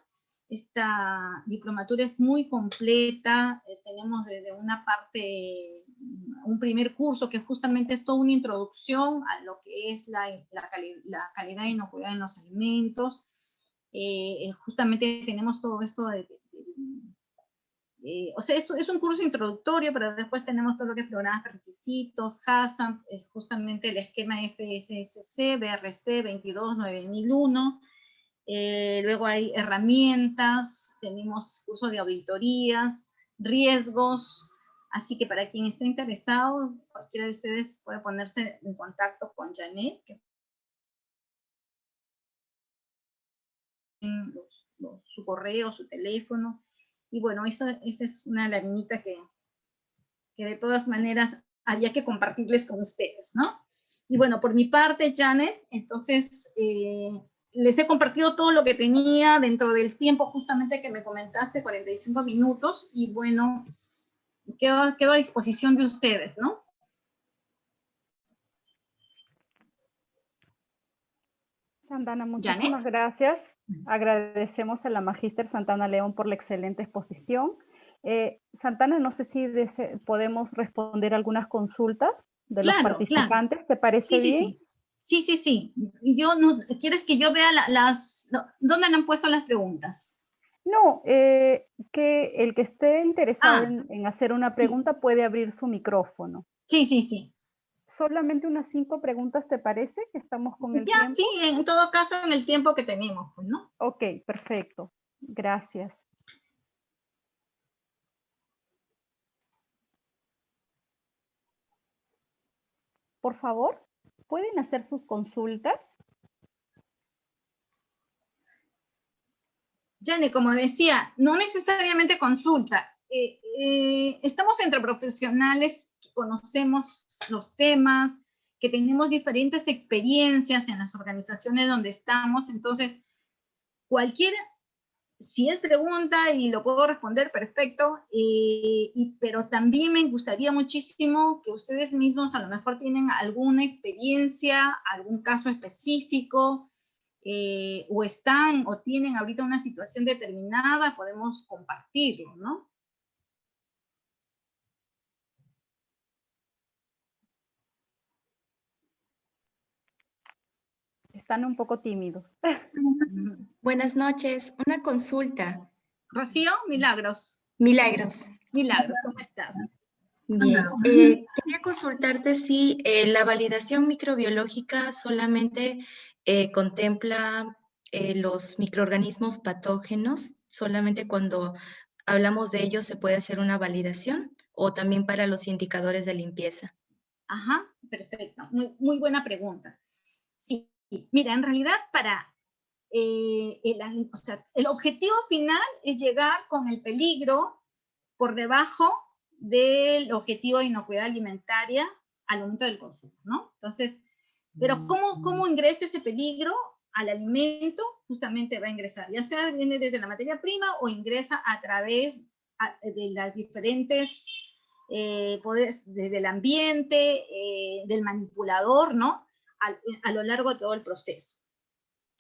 Esta diplomatura es muy completa, tenemos desde una parte, un primer curso que justamente es toda una introducción a lo que es la calidad e inocuidad en los alimentos. Justamente tenemos todo esto o sea, es un curso introductorio, pero después tenemos todo lo que es programas de requisitos, HACCP, justamente el esquema FSSC, BRC 229.001. Luego hay herramientas, tenemos curso de auditorías, riesgos, así que para quien esté interesado, cualquiera de ustedes puede ponerse en contacto con Janet, que tiene su correo, su teléfono, y bueno, esa es una laminita que de todas maneras había que compartirles con ustedes, ¿no? Y bueno, por mi parte, Janet, entonces les he compartido todo lo que tenía dentro del tiempo justamente que me comentaste, 45 minutos, y bueno, quedo a disposición de ustedes, ¿no? Santana, muchísimas Janet. gracias. Agradecemos a la Magíster Santana León por la excelente exposición. Santana, no sé si podemos responder algunas consultas de los participantes. Claro. ¿Te parece bien? Sí. Yo no, ¿quieres que yo vea dónde han puesto las preguntas? No, que el que esté interesado en hacer una pregunta puede abrir su micrófono. Sí. Solamente unas 5 preguntas, ¿te parece? Que estamos con el tiempo. Sí, en todo caso, en el tiempo que tenemos, pues, ¿no? Ok, perfecto. Gracias. Por favor, ¿pueden hacer sus consultas? Jane, como decía, no necesariamente consulta. Estamos entre profesionales que conocemos los temas, que tenemos diferentes experiencias en las organizaciones donde estamos, entonces cualquiera, si es pregunta y lo puedo responder, perfecto, pero también me gustaría muchísimo que ustedes mismos a lo mejor tienen alguna experiencia, algún caso específico, o están o tienen ahorita una situación determinada, podemos compartirlo, ¿no? Están un poco tímidos. Buenas noches, una consulta. Rocío, Milagros. Milagros, ¿cómo estás? Bien, quería consultarte si la validación microbiológica solamente contempla los microorganismos patógenos, solamente cuando hablamos de ellos se puede hacer una validación, o también para los indicadores de limpieza. Ajá, perfecto, muy buena pregunta. Sí, mira, en realidad el objetivo final es llegar con el peligro por debajo del objetivo de inocuidad alimentaria al momento del consumo, ¿no? Entonces, pero ¿cómo ingresa ese peligro al alimento? Justamente va a ingresar, ya sea viene desde la materia prima o ingresa a través de las diferentes poderes, desde el ambiente, del manipulador, ¿no? A lo largo de todo el proceso.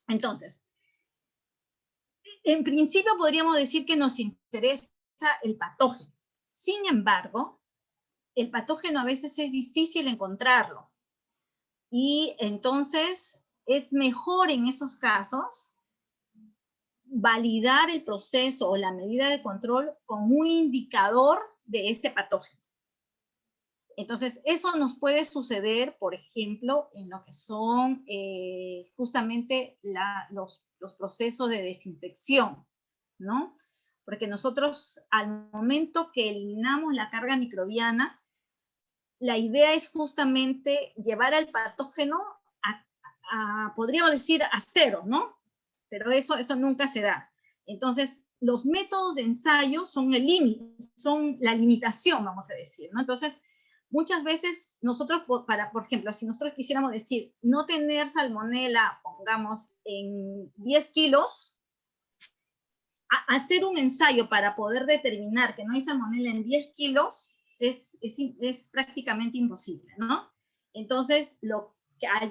Entonces, en principio podríamos decir que nos interesa el patógeno. Sin embargo, el patógeno a veces es difícil encontrarlo. Y entonces es mejor en esos casos validar el proceso o la medida de control con un indicador de ese patógeno. Entonces, eso nos puede suceder, por ejemplo, en lo que son justamente los procesos de desinfección, ¿no? Porque nosotros, al momento que eliminamos la carga microbiana, la idea es justamente llevar al patógeno podríamos decir, a cero, ¿no? Pero eso nunca se da. Entonces, los métodos de ensayo son la limitación, vamos a decir, ¿no? Entonces, muchas veces nosotros, por ejemplo, si nosotros quisiéramos decir no tener salmonela, pongamos, en 10 kilos, hacer un ensayo para poder determinar que no hay salmonela en 10 kilos es prácticamente imposible, ¿no? Entonces,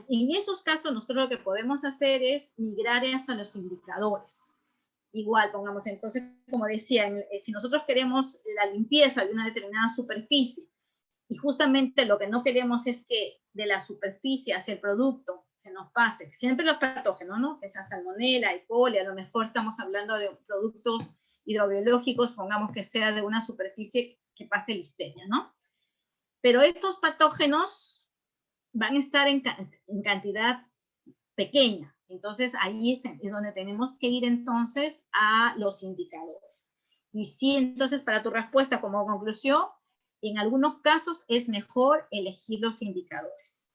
en esos casos nosotros lo que podemos hacer es migrar hasta los indicadores. igual, pongamos, entonces, como decía, si nosotros queremos la limpieza de una determinada superficie, y justamente lo que no queremos es que de la superficie hacia el producto se nos pase, siempre los patógenos, ¿no? Que sea salmonela, E. coli, a lo mejor estamos hablando de productos hidrobiológicos, pongamos que sea de una superficie que pase listeria, ¿no? Pero estos patógenos van a estar en cantidad pequeña. Entonces, ahí es donde tenemos que ir entonces a los indicadores. Y sí, entonces, para tu respuesta como conclusión, en algunos casos es mejor elegir los indicadores.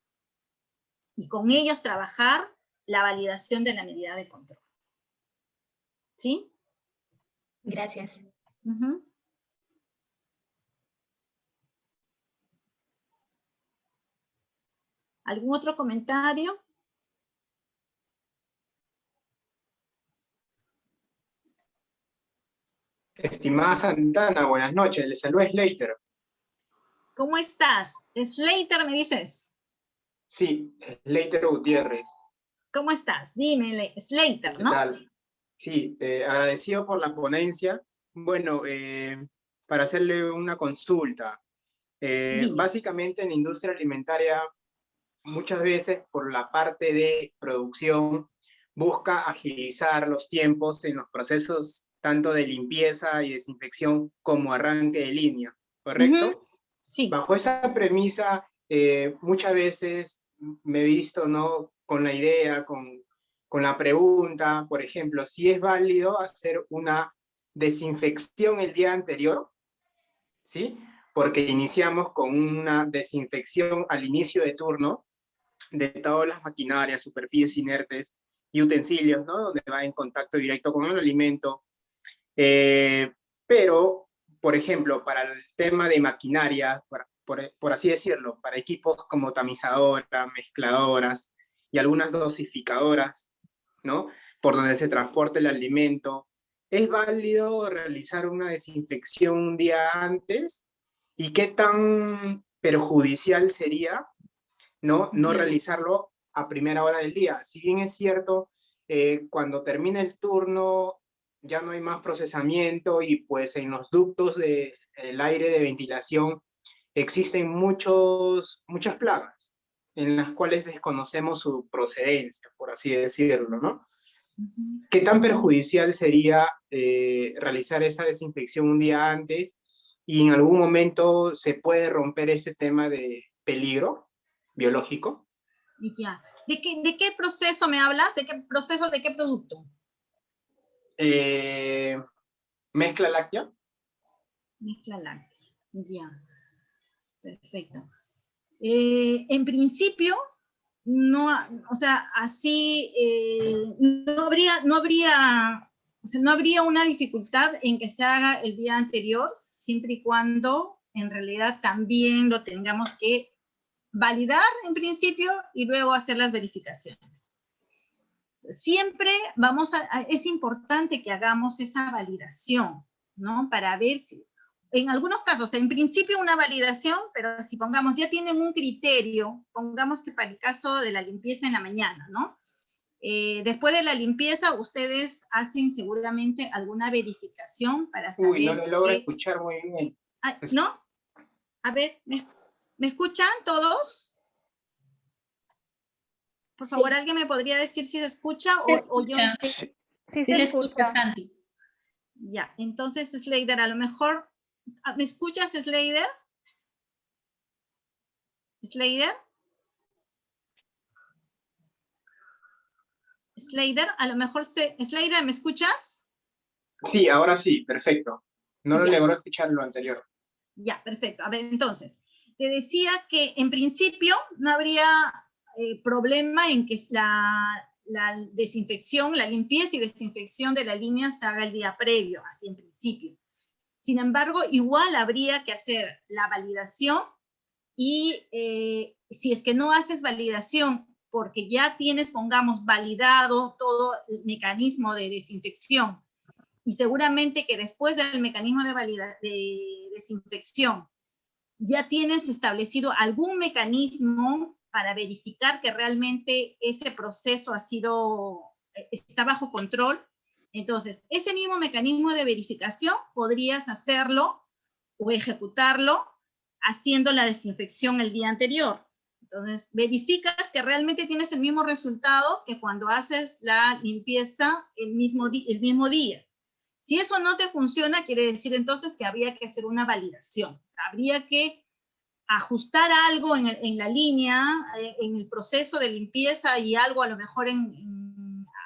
Y con ellos trabajar la validación de la medida de control. ¿Sí? Gracias. ¿Algún otro comentario? Estimada Santana, buenas noches, le saluda Slater. ¿Cómo estás? Slater, ¿me dices? Sí, Slater Gutiérrez. ¿Cómo estás? Dime, Slater, ¿no? ¿Qué tal? Sí, agradecido por la ponencia. Bueno, para hacerle una consulta. Básicamente en la industria alimentaria, muchas veces por la parte de producción, busca agilizar los tiempos en los procesos tanto de limpieza y desinfección como arranque de línea, ¿correcto? Sí. Bajo esa premisa, muchas veces me he visto, ¿no?, con la idea, con la pregunta, por ejemplo, si es válido hacer una desinfección el día anterior, ¿sí? Porque iniciamos con una desinfección al inicio de turno de todas las maquinarias, superficies inertes y utensilios, ¿no?, donde va en contacto directo con el alimento. Pero, por ejemplo, para el tema de maquinaria, por así decirlo, para equipos como tamizadoras, mezcladoras y algunas dosificadoras, ¿no?, por donde se transporta el alimento, ¿es válido realizar una desinfección un día antes? ¿Y qué tan perjudicial sería no realizarlo a primera hora del día? Si bien es cierto, cuando termina el turno ya no hay más procesamiento y pues en los ductos del aire de ventilación existen muchas plagas en las cuales desconocemos su procedencia, por así decirlo, ¿no? ¿Qué tan perjudicial sería realizar esa desinfección un día antes y en algún momento se puede romper ese tema de peligro biológico? Ya. ¿De qué proceso me hablas? ¿De qué proceso, de qué producto? ¿Mezcla láctea? Mezcla láctea, ya. Perfecto. En principio, no, o sea, así no habría una dificultad en que se haga el día anterior, siempre y cuando en realidad también lo tengamos que validar en principio y luego hacer las verificaciones. Siempre es importante que hagamos esa validación, ¿no? Para ver si, en algunos casos, en principio una validación, pero si pongamos, ya tienen un criterio, pongamos que para el caso de la limpieza en la mañana, ¿no? Después de la limpieza, ustedes hacen seguramente alguna verificación para saber... Uy, no le logro escuchar muy bien. ¿No? A ver, ¿me escuchan todos? Por favor, ¿alguien me podría decir si se escucha o yo? Sí, se escucha, Santi. Ya, entonces, Slater, a lo mejor... ¿Me escuchas, Slater? ¿Slater? Slater, a lo mejor Slater, ¿me escuchas? Sí, ahora sí, perfecto. No lo logró escuchar lo anterior. Ya, perfecto. A ver, entonces, te decía que en principio no habría problema en que la desinfección, la limpieza y desinfección de la línea se haga el día previo, así en principio. Sin embargo, igual habría que hacer la validación y si es que no haces validación porque ya tienes, pongamos, validado todo el mecanismo de desinfección y seguramente que después del mecanismo de desinfección ya tienes establecido algún mecanismo para verificar que realmente ese proceso está bajo control, Entonces, ese mismo mecanismo de verificación podrías hacerlo o ejecutarlo haciendo la desinfección el día anterior. Entonces, verificas que realmente tienes el mismo resultado que cuando haces la limpieza el mismo día. Si eso no te funciona, quiere decir entonces que habría que hacer una validación. O sea, habría que ajustar algo en la línea, en el proceso de limpieza y algo a lo mejor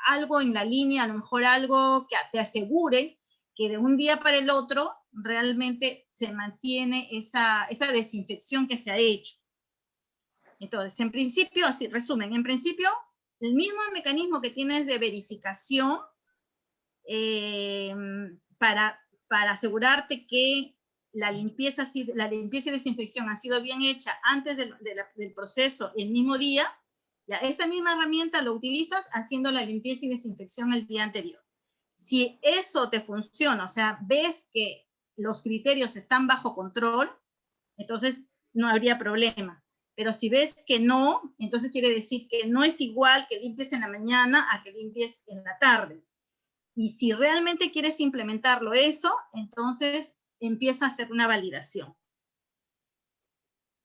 algo en la línea, a lo mejor algo que te asegure que de un día para el otro realmente se mantiene esa desinfección que se ha hecho. Entonces, en principio, así, resumen, en principio, el mismo mecanismo que tienes de verificación para asegurarte que la limpieza y desinfección ha sido bien hecha antes del proceso el mismo día, ya esa misma herramienta lo utilizas haciendo la limpieza y desinfección el día anterior. Si eso te funciona, o sea, ves que los criterios están bajo control, entonces no habría problema. Pero si ves que no, entonces quiere decir que no es igual que limpies en la mañana a que limpies en la tarde. Y si realmente quieres implementarlo eso, entonces empieza a hacer una validación.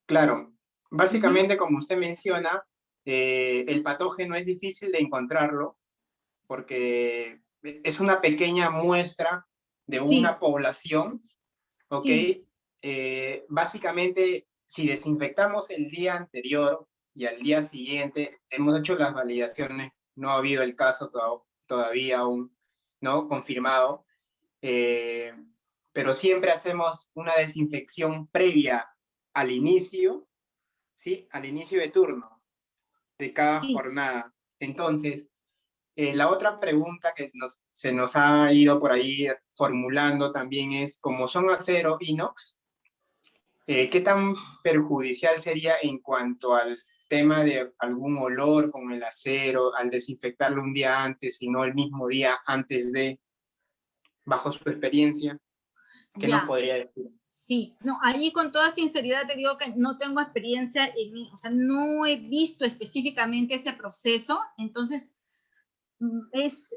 Claro, básicamente como usted menciona, el patógeno es difícil de encontrarlo porque es una pequeña muestra de una población, ¿ok? Sí. Básicamente, si desinfectamos el día anterior y al día siguiente, hemos hecho las validaciones, no ha habido el caso todavía aún, ¿no? Confirmado, pero siempre hacemos una desinfección previa al inicio, ¿sí? Al inicio de turno de cada jornada. Entonces, la otra pregunta que se nos ha ido por ahí formulando también es, como son acero inox, ¿qué tan perjudicial sería en cuanto al tema de algún olor con el acero al desinfectarlo un día antes y no el mismo día antes de, bajo su experiencia? ¿Qué nos podría decir? Sí, no, ahí con toda sinceridad te digo que no tengo experiencia o sea, no he visto específicamente ese proceso, entonces es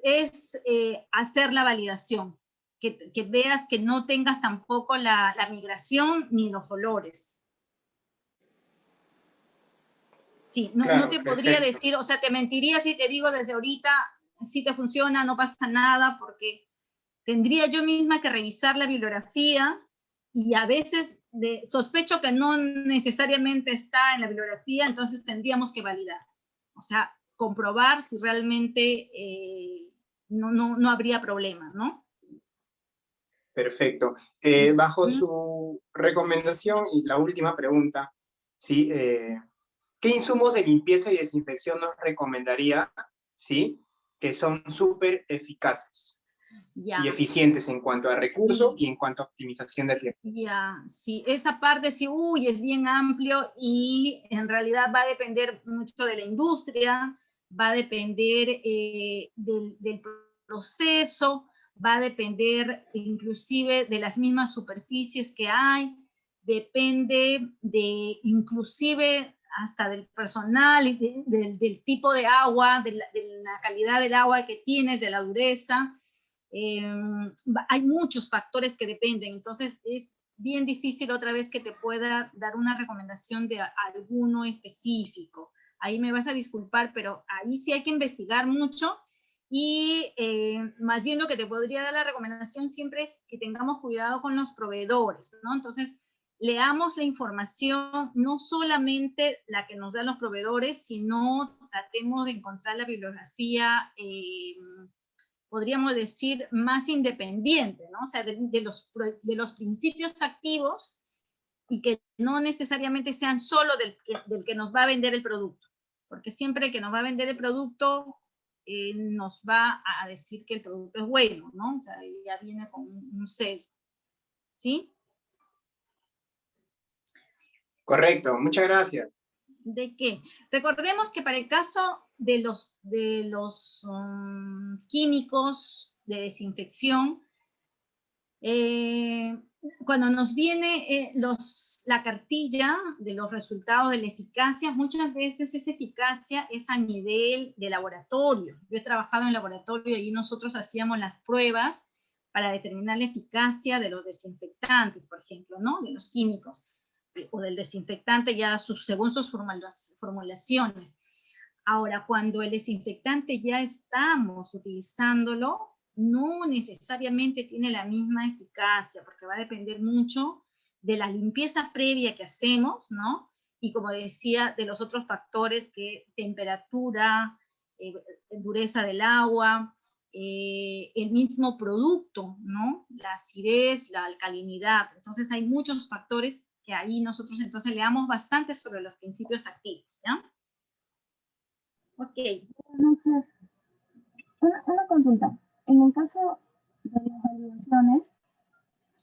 hacer la validación, que veas que no tengas tampoco la migración ni los olores. Sí, no, Claro, no te podría perfecto. decir, o sea, te mentiría si te digo desde ahorita, si te funciona, no pasa nada, porque tendría yo misma que revisar la bibliografía y a veces sospecho que no necesariamente está en la bibliografía, entonces tendríamos que validar. O sea, comprobar si realmente no habría problema, ¿no? Perfecto. Bajo su recomendación, y la última pregunta, ¿sí? ¿Qué insumos de limpieza y desinfección nos recomendaría, ¿sí? Que son súper eficaces y eficientes en cuanto a recursos y en cuanto a optimización de tiempo? Sí, esa parte sí, es bien amplio y en realidad va a depender mucho de la industria, va a depender del proceso, va a depender inclusive de las mismas superficies que hay, depende de inclusive hasta del personal, del tipo de agua, de la calidad del agua que tienes, de la dureza. Hay muchos factores que dependen, entonces es bien difícil otra vez que te pueda dar una recomendación de alguno específico. Ahí me vas a disculpar, pero ahí sí hay que investigar mucho y más bien lo que te podría dar la recomendación siempre es que tengamos cuidado con los proveedores, ¿no? Entonces, leamos la información, no solamente la que nos dan los proveedores, sino tratemos de encontrar la bibliografía podríamos decir, más independiente, ¿no? O sea, de los principios activos y que no necesariamente sean solo del que nos va a vender el producto. Porque siempre el que nos va a vender el producto nos va a decir que el producto es bueno, ¿no? O sea, ya viene con un sesgo. ¿Sí? Correcto, muchas gracias. ¿De qué? Recordemos que para el caso de los químicos de desinfección, Cuando nos viene la cartilla de los resultados de la eficacia, muchas veces esa eficacia es a nivel de laboratorio. Yo he trabajado en laboratorio y nosotros hacíamos las pruebas para determinar la eficacia de los desinfectantes, por ejemplo, ¿no? De los químicos, o del desinfectante ya según sus formulaciones. Ahora, cuando el desinfectante ya estamos utilizándolo, no necesariamente tiene la misma eficacia, porque va a depender mucho de la limpieza previa que hacemos, ¿no? Y como decía, de los otros factores que temperatura, dureza del agua, el mismo producto, ¿no? La acidez, la alcalinidad. Entonces hay muchos factores que ahí nosotros entonces le damos bastante sobre los principios activos, ¿ya? Ok. Buenas noches. Una consulta. En el caso de las validaciones,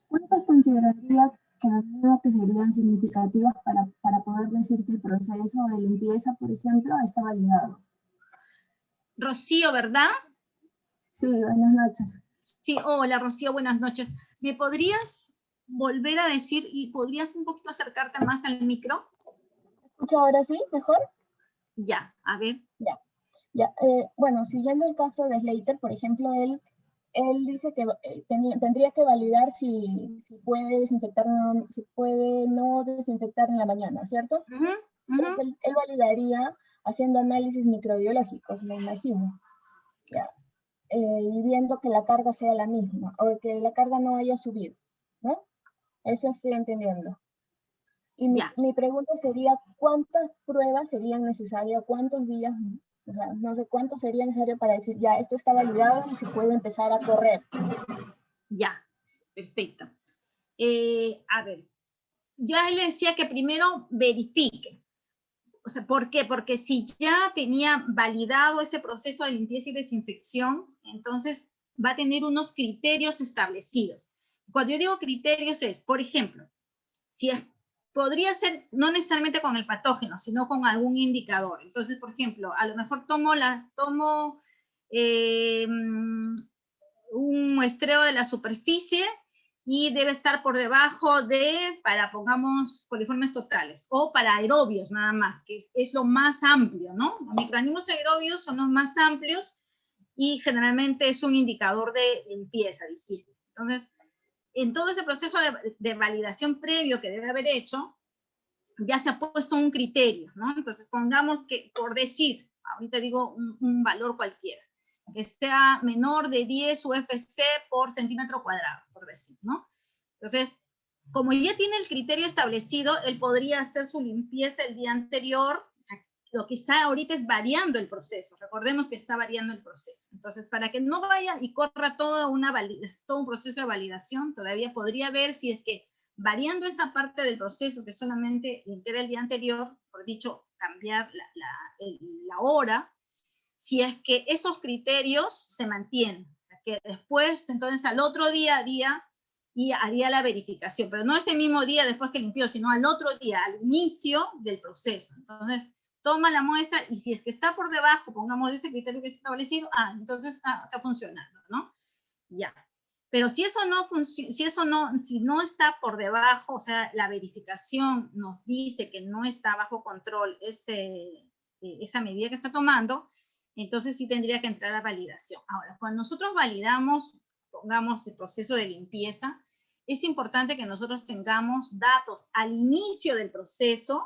¿cuántas consideraría que serían significativas para poder decir que el proceso de limpieza, por ejemplo, está validado? Rocío, ¿verdad? Sí, buenas noches. Sí, hola Rocío, buenas noches. ¿Me podrías volver a decir y podrías un poquito acercarte más al micro? ¿Me escucho ahora sí? ¿Mejor? Ya, a ver. Ya. Bueno, siguiendo el caso de Slater, por ejemplo, él dice que tendría que validar si puede desinfectar, si puede no desinfectar en la mañana, ¿cierto? Entonces él validaría haciendo análisis microbiológicos, me imagino. Ya. Y viendo que la carga sea la misma, o que la carga no haya subido, ¿no? Eso estoy entendiendo. Y mi pregunta sería, ¿cuántas pruebas serían necesarias? ¿Cuántos días? O sea, no sé cuánto sería necesario para decir, ya, esto está validado y se puede empezar a correr. Ya, perfecto. A ver, ya le decía que primero verifique. O sea, ¿por qué? Porque si ya tenía validado ese proceso de limpieza y desinfección, entonces va a tener unos criterios establecidos. Cuando yo digo criterios es, por ejemplo, si es, podría ser no necesariamente con el patógeno, sino con algún indicador. Entonces, por ejemplo, a lo mejor tomo un muestreo de la superficie y debe estar por debajo de, para pongamos coliformes totales, o para aerobios nada más, que es lo más amplio, ¿no? Los microorganismos aerobios son los más amplios y generalmente es un indicador de limpieza, de higiene. Entonces, en todo ese proceso de validación previo que debe haber hecho, ya se ha puesto un criterio, ¿no? Entonces, pongamos que, por decir, ahorita digo un valor cualquiera, que sea menor de 10 UFC por centímetro cuadrado, por decir, ¿no? Entonces, como ya tiene el criterio establecido, él podría hacer su limpieza el día anterior. O sea, lo que está ahorita es variando el proceso. Recordemos que está variando el proceso. Entonces, para que no vaya y corra todo un proceso de validación, todavía podría ver si es que variando esa parte del proceso que solamente limpiar el día anterior, por dicho, cambiar la hora, si es que esos criterios se mantienen, o sea, que después, entonces al otro día y haría la verificación, pero no ese mismo día después que limpió, sino al otro día, al inicio del proceso. Entonces, toma la muestra y si es que está por debajo, pongamos ese criterio que está establecido, entonces está funcionando, ¿no? Ya. Pero si eso no funciona, si no está por debajo, o sea, la verificación nos dice que no está bajo control esa medida que está tomando, entonces sí tendría que entrar a validación. Ahora, cuando nosotros validamos, pongamos el proceso de limpieza, es importante que nosotros tengamos datos al inicio del proceso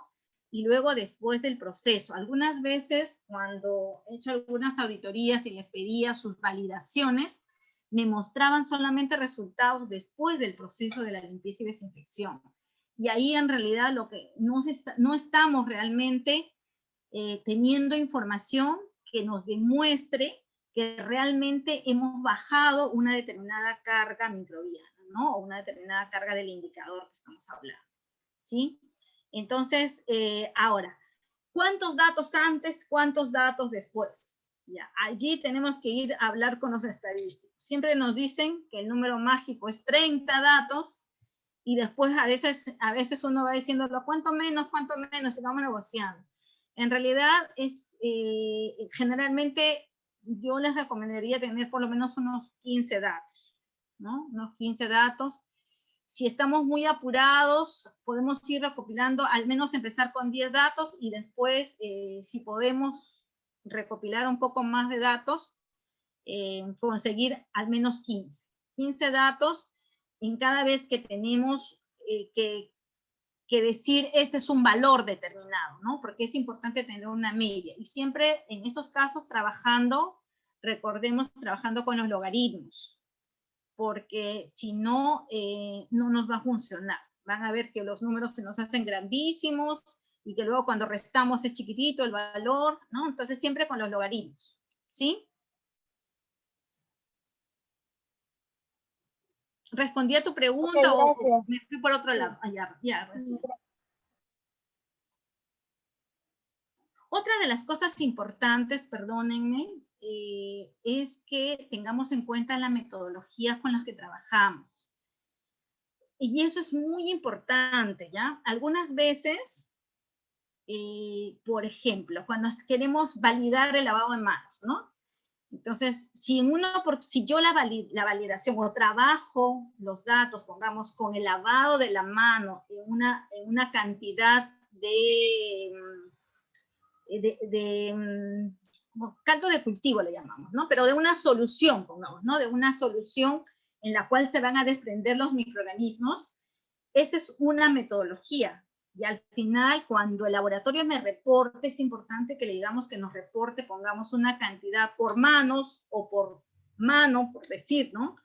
y luego después del proceso. Algunas veces, cuando he hecho algunas auditorías y les pedía sus validaciones, me mostraban solamente resultados después del proceso de la limpieza y desinfección. Y ahí en realidad lo que no estamos realmente teniendo información que nos demuestre que realmente hemos bajado una determinada carga microbiana, ¿no? O una determinada carga del indicador que estamos hablando, ¿sí? Entonces, ahora, ¿cuántos datos antes, cuántos datos después? Ya, allí tenemos que ir a hablar con los estadísticos. Siempre nos dicen que el número mágico es 30 datos y después a veces uno va diciéndolo, ¿cuánto menos, y vamos negociando. En realidad, generalmente yo les recomendaría tener por lo menos unos 15 datos, ¿no? Unos 15 datos. Si estamos muy apurados, podemos ir recopilando, al menos empezar con 10 datos y después, si podemos recopilar un poco más de datos, conseguir al menos 15. 15 datos en cada vez que tenemos que decir este es un valor determinado, ¿no? Porque es importante tener una media. Y siempre en estos casos recordemos, trabajando con los logaritmos, porque si no, no nos va a funcionar. Van a ver que los números se nos hacen grandísimos y que luego cuando restamos es chiquitito el valor, ¿no? Entonces siempre con los logaritmos, ¿sí? ¿Respondí a tu pregunta o me fui por otro lado? Ah, ya recién. Otra de las cosas importantes, perdónenme, es que tengamos en cuenta la metodología con las que trabajamos. Y eso es muy importante, ¿ya? Algunas veces, por ejemplo, cuando queremos validar el lavado de manos, ¿no? Entonces, si yo la validación o trabajo los datos, pongamos, con el lavado de la mano en una cantidad de caldo de cultivo le llamamos, ¿no? Pero de una solución, pongamos, ¿no? De una solución en la cual se van a desprender los microorganismos, esa es una metodología. Y al final, cuando el laboratorio me reporte, es importante que le digamos que nos reporte, pongamos una cantidad por manos o por mano, por decir, ¿no?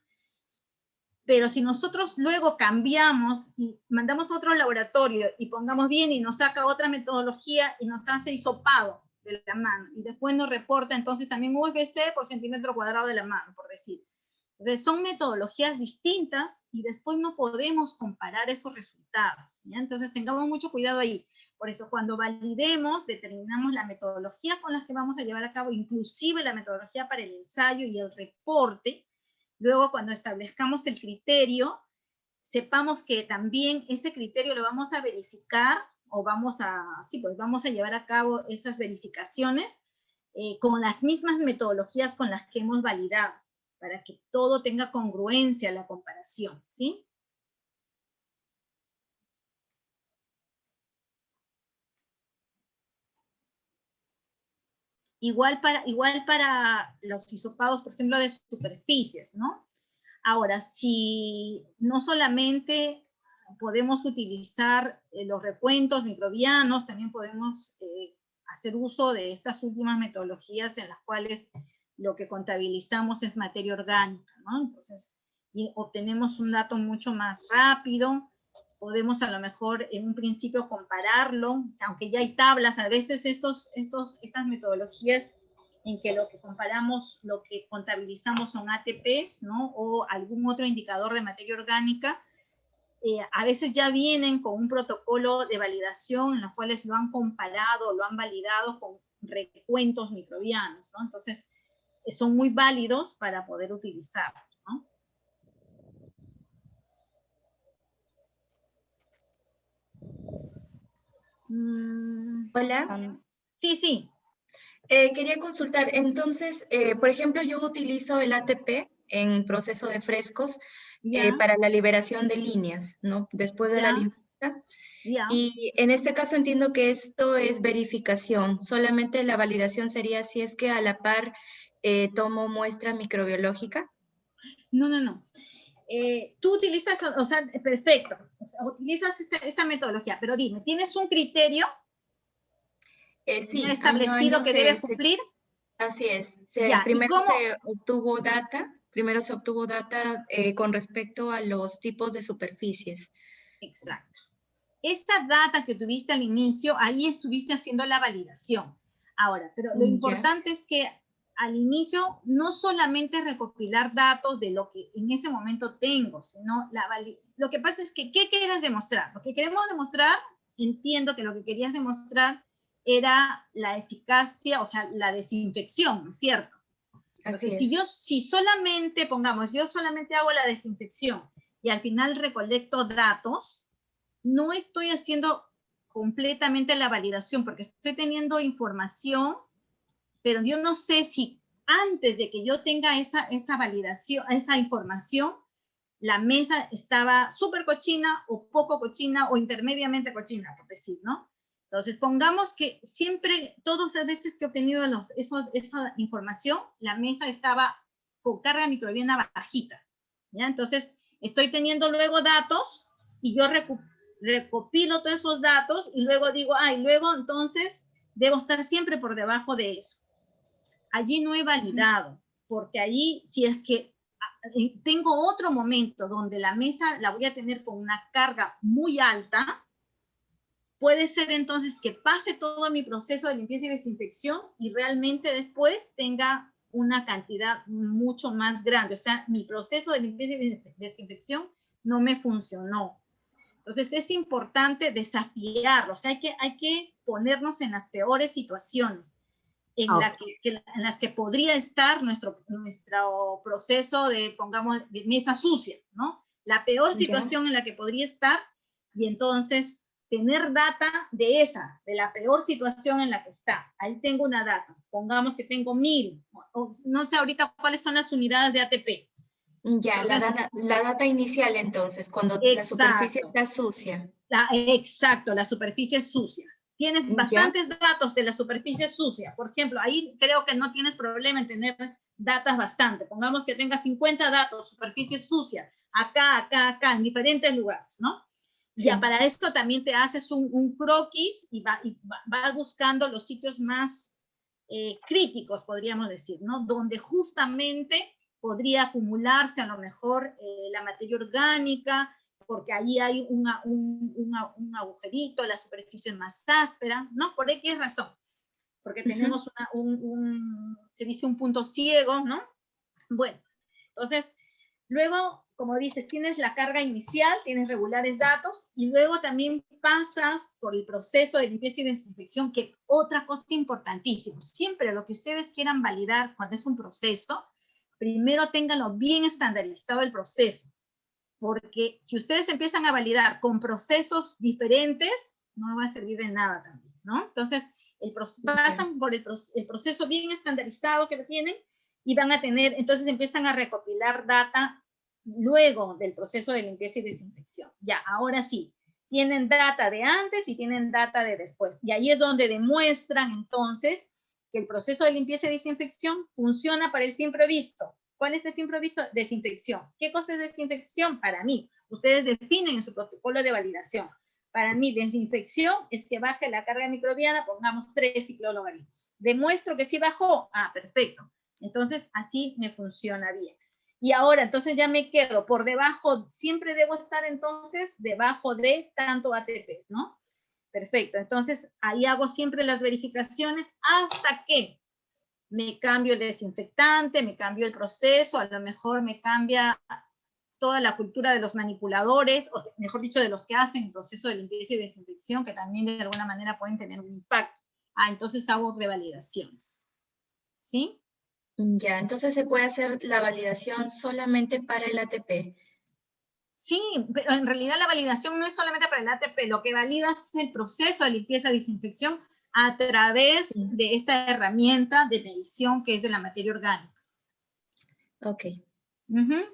Pero si nosotros luego cambiamos y mandamos a otro laboratorio y pongamos bien y nos saca otra metodología y nos hace hisopado de la mano y después nos reporta entonces también UFC por centímetro cuadrado de la mano, por decir. Entonces son metodologías distintas y después no podemos comparar esos resultados, ¿ya? Entonces tengamos mucho cuidado ahí. Por eso cuando validemos, determinamos la metodología con las que vamos a llevar a cabo, inclusive la metodología para el ensayo y el reporte. Luego cuando establezcamos el criterio, sepamos que también ese criterio lo vamos a verificar o vamos a llevar a cabo esas verificaciones con las mismas metodologías con las que hemos validado, para que todo tenga congruencia en la comparación, ¿sí? Igual para los hisopados, por ejemplo, de superficies, ¿no? Ahora, si no solamente podemos utilizar los recuentos microbianos, también podemos hacer uso de estas últimas metodologías en las cuales lo que contabilizamos es materia orgánica, ¿no? Entonces, y obtenemos un dato mucho más rápido, podemos a lo mejor en un principio compararlo, aunque ya hay tablas, a veces estas metodologías en que lo que comparamos, lo que contabilizamos son ATPs, ¿no? O algún otro indicador de materia orgánica, a veces ya vienen con un protocolo de validación en los cuales lo han comparado, lo han validado con recuentos microbianos, ¿no? Entonces, son muy válidos para poder utilizarlos, ¿no? Hola. Sí. Quería consultar, entonces, por ejemplo, yo utilizo el ATP en proceso de frescos para la liberación de líneas, ¿no? Después de la limpieza. Y en este caso entiendo que esto es verificación, solamente la validación sería si es que a la par tomo muestra microbiológica. No. Tú utilizas, o sea, perfecto, o sea, utilizas esta metodología, pero dime, ¿tienes un criterio sí, establecido que debes cumplir? Así es. Primero se obtuvo data con respecto a los tipos de superficies. Exacto. Esta data que tuviste al inicio, ahí estuviste haciendo la validación. Ahora, pero lo importante es que al inicio no solamente recopilar datos de lo que en ese momento tengo, sino lo que pasa es que, ¿qué quieres demostrar? Lo que queremos demostrar, entiendo que lo que querías demostrar era la eficacia, o sea, la desinfección, ¿no es cierto? Entonces, si solamente, pongamos, yo solamente hago la desinfección y al final recolecto datos, no estoy haciendo completamente la validación porque estoy teniendo información, pero yo no sé si antes de que yo tenga esa validación, esa información, la mesa estaba súper cochina o poco cochina o intermediamente cochina, por decir, ¿no? Entonces, pongamos que siempre, todas las veces que he obtenido esa información, la mesa estaba con carga microbiana bajita, ¿ya? Entonces, estoy teniendo luego datos y yo recopilo todos esos datos y luego digo, y luego entonces debo estar siempre por debajo de eso. Allí no he validado, porque allí, si es que tengo otro momento donde la mesa la voy a tener con una carga muy alta, puede ser entonces que pase todo mi proceso de limpieza y desinfección y realmente después tenga una cantidad mucho más grande. O sea, mi proceso de limpieza y desinfección no me funcionó. Entonces es importante desafiarlo. O sea, hay que ponernos en las peores situaciones en las que podría estar nuestro proceso de, pongamos, de mesa sucia, ¿no? La peor situación en la que podría estar, y entonces tener data de la peor situación en la que está. Ahí tengo una data. Pongamos que tengo 1000, no sé ahorita cuáles son las unidades de ATP. Ya, la data inicial entonces, cuando la superficie está sucia. Exacto, la superficie es sucia. Tienes bastantes datos de la superficie sucia. Por ejemplo, ahí creo que no tienes problema en tener datos bastante. Pongamos que tengas 50 datos, superficie sucia, acá, en diferentes lugares, ¿no? Sí. Ya para esto también te haces un croquis y vas buscando los sitios más críticos, podríamos decir, ¿no? Donde justamente podría acumularse a lo mejor la materia orgánica, porque ahí hay un agujerito, la superficie es más áspera, ¿no? Por X razón, porque tenemos se dice un punto ciego, ¿no? Bueno, entonces, luego, como dices, tienes la carga inicial, tienes regulares datos, y luego también pasas por el proceso de limpieza y desinfección, que otra cosa importantísima, siempre lo que ustedes quieran validar cuando es un proceso, primero ténganlo bien estandarizado el proceso, porque si ustedes empiezan a validar con procesos diferentes, no va a servir de nada también, ¿no? Entonces, pasan por el proceso bien estandarizado que lo tienen y van a tener, entonces empiezan a recopilar data luego del proceso de limpieza y desinfección. Ya, ahora sí, tienen data de antes y tienen data de después. Y ahí es donde demuestran entonces que el proceso de limpieza y desinfección funciona para el fin previsto. ¿Cuál es el fin previsto? Desinfección. ¿Qué cosa es desinfección? Para mí, ustedes definen en su protocolo de validación. Para mí, desinfección es que baje la carga microbiana, pongamos 3 ciclologaritmos. ¿Demuestro que sí bajó? Perfecto. Entonces, así me funciona bien. Y ahora, entonces ya me quedo por debajo, siempre debo estar entonces debajo de tanto ATP, ¿no? Perfecto. Entonces, ahí hago siempre las verificaciones hasta que me cambio el desinfectante, me cambio el proceso, a lo mejor me cambia toda la cultura de los manipuladores, o mejor dicho, de los que hacen el proceso de limpieza y desinfección, que también de alguna manera pueden tener un impacto. Entonces hago revalidaciones. ¿Sí? Ya, entonces se puede hacer la validación solamente para el ATP. Sí, pero en realidad la validación no es solamente para el ATP, lo que valida es el proceso de limpieza y desinfección a través de esta herramienta de medición que es de la materia orgánica. Ok.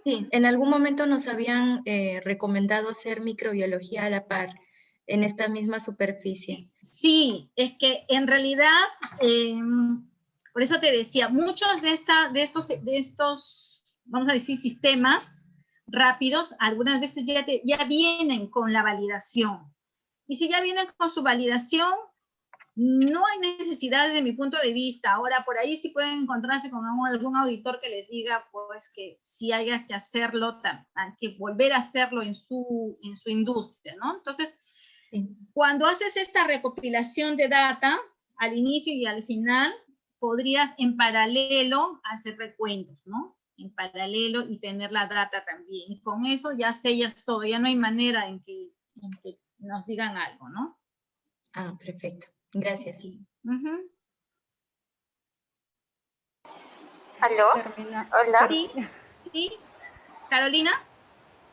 Sí, en algún momento nos habían recomendado hacer microbiología a la par en esta misma superficie. Sí, es que en realidad, por eso te decía, muchos de estos, vamos a decir, sistemas rápidos, algunas veces ya vienen con la validación. Y si ya vienen con su validación, no hay necesidad desde mi punto de vista. Ahora, por ahí sí pueden encontrarse con algún auditor que les diga, pues, que sí haya que hacerlo, hay que volver a hacerlo en su industria, ¿no? Entonces, cuando haces esta recopilación de data, al inicio y al final, podrías en paralelo hacer recuentos, ¿no? En paralelo y tener la data también. Y con eso ya sellas todo, ya no hay manera en que nos digan algo, ¿no? Perfecto. Gracias. Sí. ¿Aló? Hola. Sí. ¿Carolina?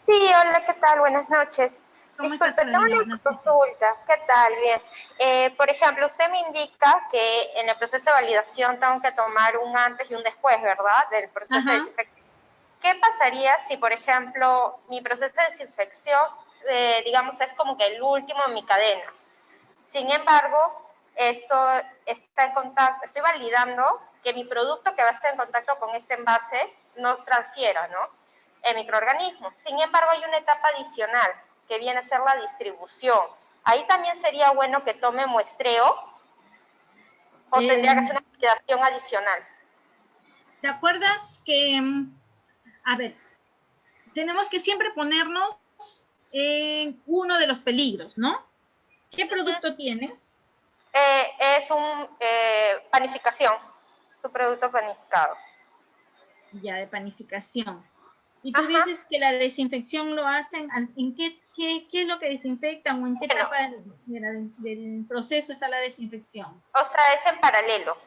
Sí, hola, ¿qué tal? Buenas noches. ¿Cómo Disculpe, estás, Carolina? tengo una consulta. ¿Qué tal? Bien. Por ejemplo, usted me indica que en el proceso de validación tengo que tomar un antes y un después, ¿verdad? Del proceso de desinfección. ¿qué pasaría si, por ejemplo, mi proceso de desinfección, digamos, es como que el último en mi cadena? Sin embargo, esto está en contacto, estoy validando que mi producto que va a estar en contacto con este envase no transfiera, ¿no?, el microorganismo. Sin embargo, hay una etapa adicional que viene a ser la distribución. Ahí también sería bueno que tome muestreo o tendría que hacer una validación adicional. ¿Te acuerdas que, a ver, tenemos que siempre ponernos en uno de los peligros, ¿no? ¿Qué producto tienes? Es un panificación, su producto panificado. Ya, de panificación. Y tú dices que la desinfección lo hacen, ¿en qué es lo que desinfectan o en qué etapa del proceso está la desinfección? O sea, es en paralelo,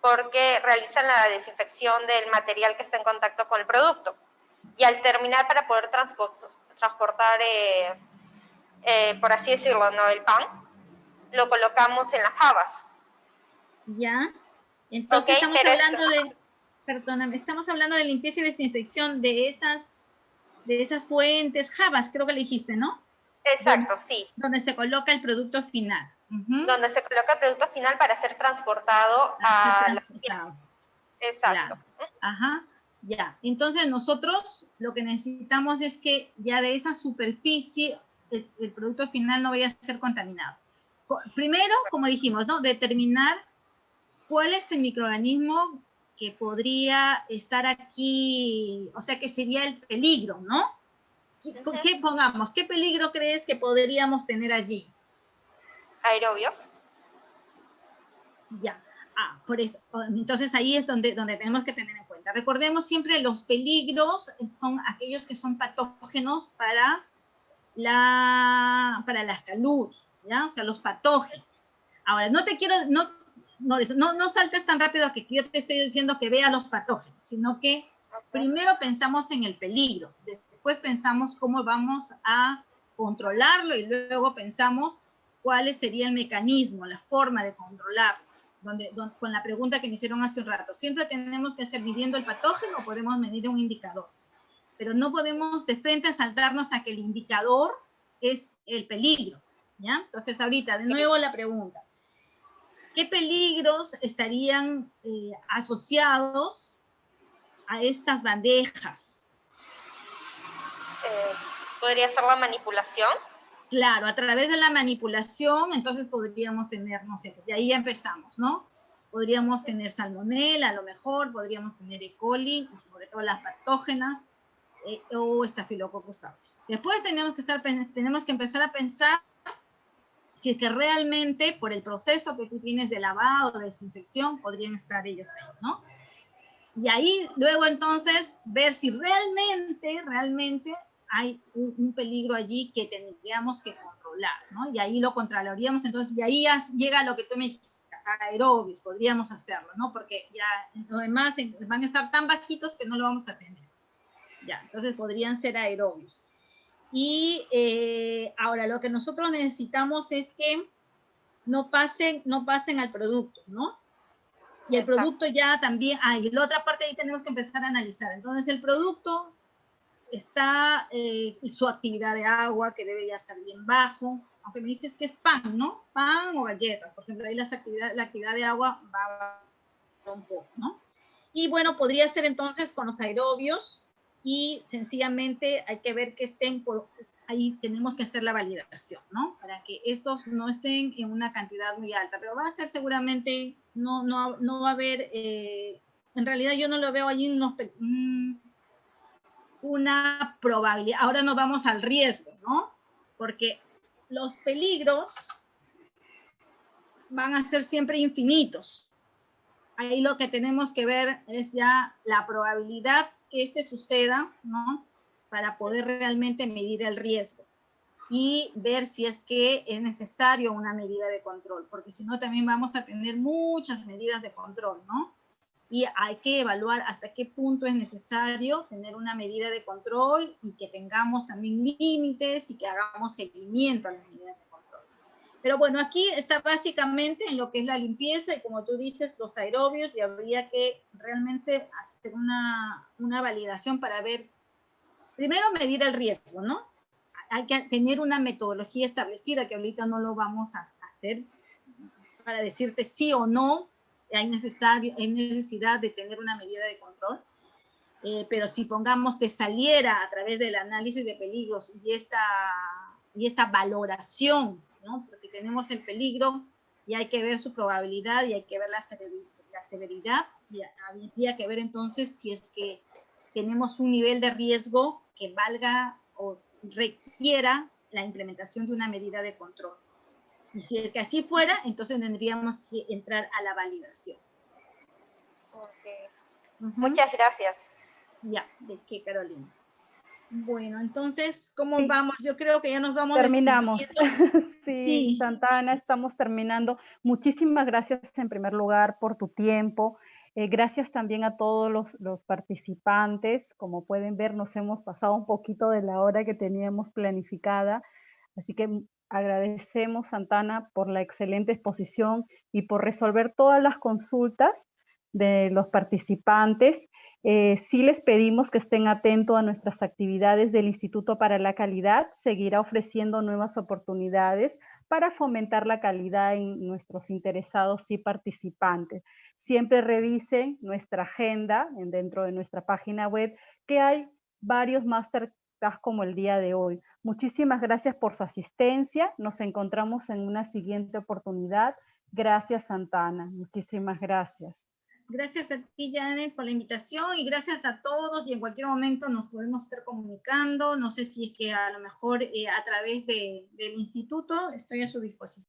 porque realizan la desinfección del material que está en contacto con el producto. Y al terminar, para poder transportar, por así decirlo, ¿no?, el pan, lo colocamos en las jabas. Ya, entonces Okay, estamos hablando de, perdóname, estamos hablando de limpieza y desinfección de esas fuentes, jabas, creo que le dijiste, ¿no? Exacto, sí. Donde se coloca el producto final. Donde se coloca el producto final para ser transportado a la... Exacto. Claro. Ajá, ya. Entonces nosotros lo que necesitamos es que ya de esa superficie el producto final no vaya a ser contaminado. Primero, como dijimos, ¿no?, determinar cuál es el microorganismo que podría estar aquí, o sea, que sería el peligro, ¿no? ¿Qué peligro crees que podríamos tener allí? Aerobios. Ya. Por eso, entonces ahí es donde tenemos que tener en cuenta. Recordemos siempre los peligros son aquellos que son patógenos para la salud, ¿ya? O sea, los patógenos. Ahora, no saltes tan rápido que yo te estoy diciendo que vea los patógenos, sino que primero pensamos en el peligro, después pensamos cómo vamos a controlarlo y luego pensamos cuál sería el mecanismo, la forma de controlarlo. Con la pregunta que me hicieron hace un rato, ¿siempre tenemos que hacer midiendo el patógeno o podemos medir un indicador? Pero no podemos de frente saltarnos a que el indicador es el peligro, ¿ya? Entonces ahorita, de nuevo la pregunta, ¿qué peligros estarían asociados a estas bandejas? ¿Podría ser la manipulación? Claro, a través de la manipulación, entonces podríamos tener, no sé, pues de ahí ya empezamos, ¿no? Podríamos tener salmonela, a lo mejor, podríamos tener E. coli, y sobre todo las patógenas, o Staphylococcus aureus. Después tenemos que empezar a pensar si es que realmente, por el proceso que tú tienes de lavado, de desinfección, podrían estar ellos ahí, ¿no? Y ahí luego entonces ver si realmente hay un peligro allí que tendríamos que controlar, ¿no? Y ahí lo controlaríamos, entonces, y ahí llega lo que tú me dijiste, aerobios, podríamos hacerlo, ¿no? Porque ya los demás van a estar tan bajitos que no lo vamos a tener. Ya, entonces podrían ser aerobios. Y ahora lo que nosotros necesitamos es que no pasen al producto, ¿no? Y el producto ya también, y la otra parte ahí tenemos que empezar a analizar. Entonces el producto está, su actividad de agua, que debe ya estar bien bajo, aunque me dices que es pan, ¿no? Pan o galletas, por ejemplo, ahí la actividad de agua va un poco, ¿no? Y bueno, podría ser entonces con los aerobios, y sencillamente hay que ver que estén ahí tenemos que hacer la validación, ¿no? Para que estos no estén en una cantidad muy alta, pero va a ser seguramente, no va a haber, en realidad yo no lo veo allí una probabilidad. Ahora nos vamos al riesgo, ¿no? Porque los peligros van a ser siempre infinitos. Ahí lo que tenemos que ver es ya la probabilidad que suceda, ¿no? Para poder realmente medir el riesgo y ver si es que es necesario una medida de control, porque si no también vamos a tener muchas medidas de control, ¿no? Y hay que evaluar hasta qué punto es necesario tener una medida de control y que tengamos también límites y que hagamos seguimiento a las medidas de control. Pero bueno, aquí está básicamente en lo que es la limpieza y como tú dices, los aerobios, y habría que realmente hacer una validación para ver, primero medir el riesgo, ¿no? Hay que tener una metodología establecida, que ahorita no lo vamos a hacer para decirte sí o no, hay necesidad de tener una medida de control. Pero si pongamos te saliera a través del análisis de peligros y esta valoración, ¿no? Porque tenemos el peligro y hay que ver su probabilidad y hay que ver la severidad y habría que ver entonces si es que tenemos un nivel de riesgo que valga o requiera la implementación de una medida de control. Y si es que así fuera, entonces tendríamos que entrar a la validación. Okay. Muchas gracias. Ya, ¿de qué, Carolina? Bueno, entonces, ¿cómo vamos? Yo creo que ya nos vamos terminamos. Sí, sí, Santana, estamos terminando. Muchísimas gracias en primer lugar por tu tiempo. Gracias también a todos los participantes. Como pueden ver, nos hemos pasado un poquito de la hora que teníamos planificada. Así que agradecemos, Santana, por la excelente exposición y por resolver todas las consultas de los participantes. Sí les pedimos que estén atentos a nuestras actividades del Instituto para la Calidad. Seguirá ofreciendo nuevas oportunidades para fomentar la calidad en nuestros interesados y participantes. Siempre revisen nuestra agenda dentro de nuestra página web, que hay varios masterclass como el día de hoy. Muchísimas gracias por su asistencia. Nos encontramos en una siguiente oportunidad. Gracias, Santana. Muchísimas gracias. Gracias a ti, Janet, por la invitación y gracias a todos y en cualquier momento nos podemos estar comunicando. No sé si es que a lo mejor a través del instituto estoy a su disposición.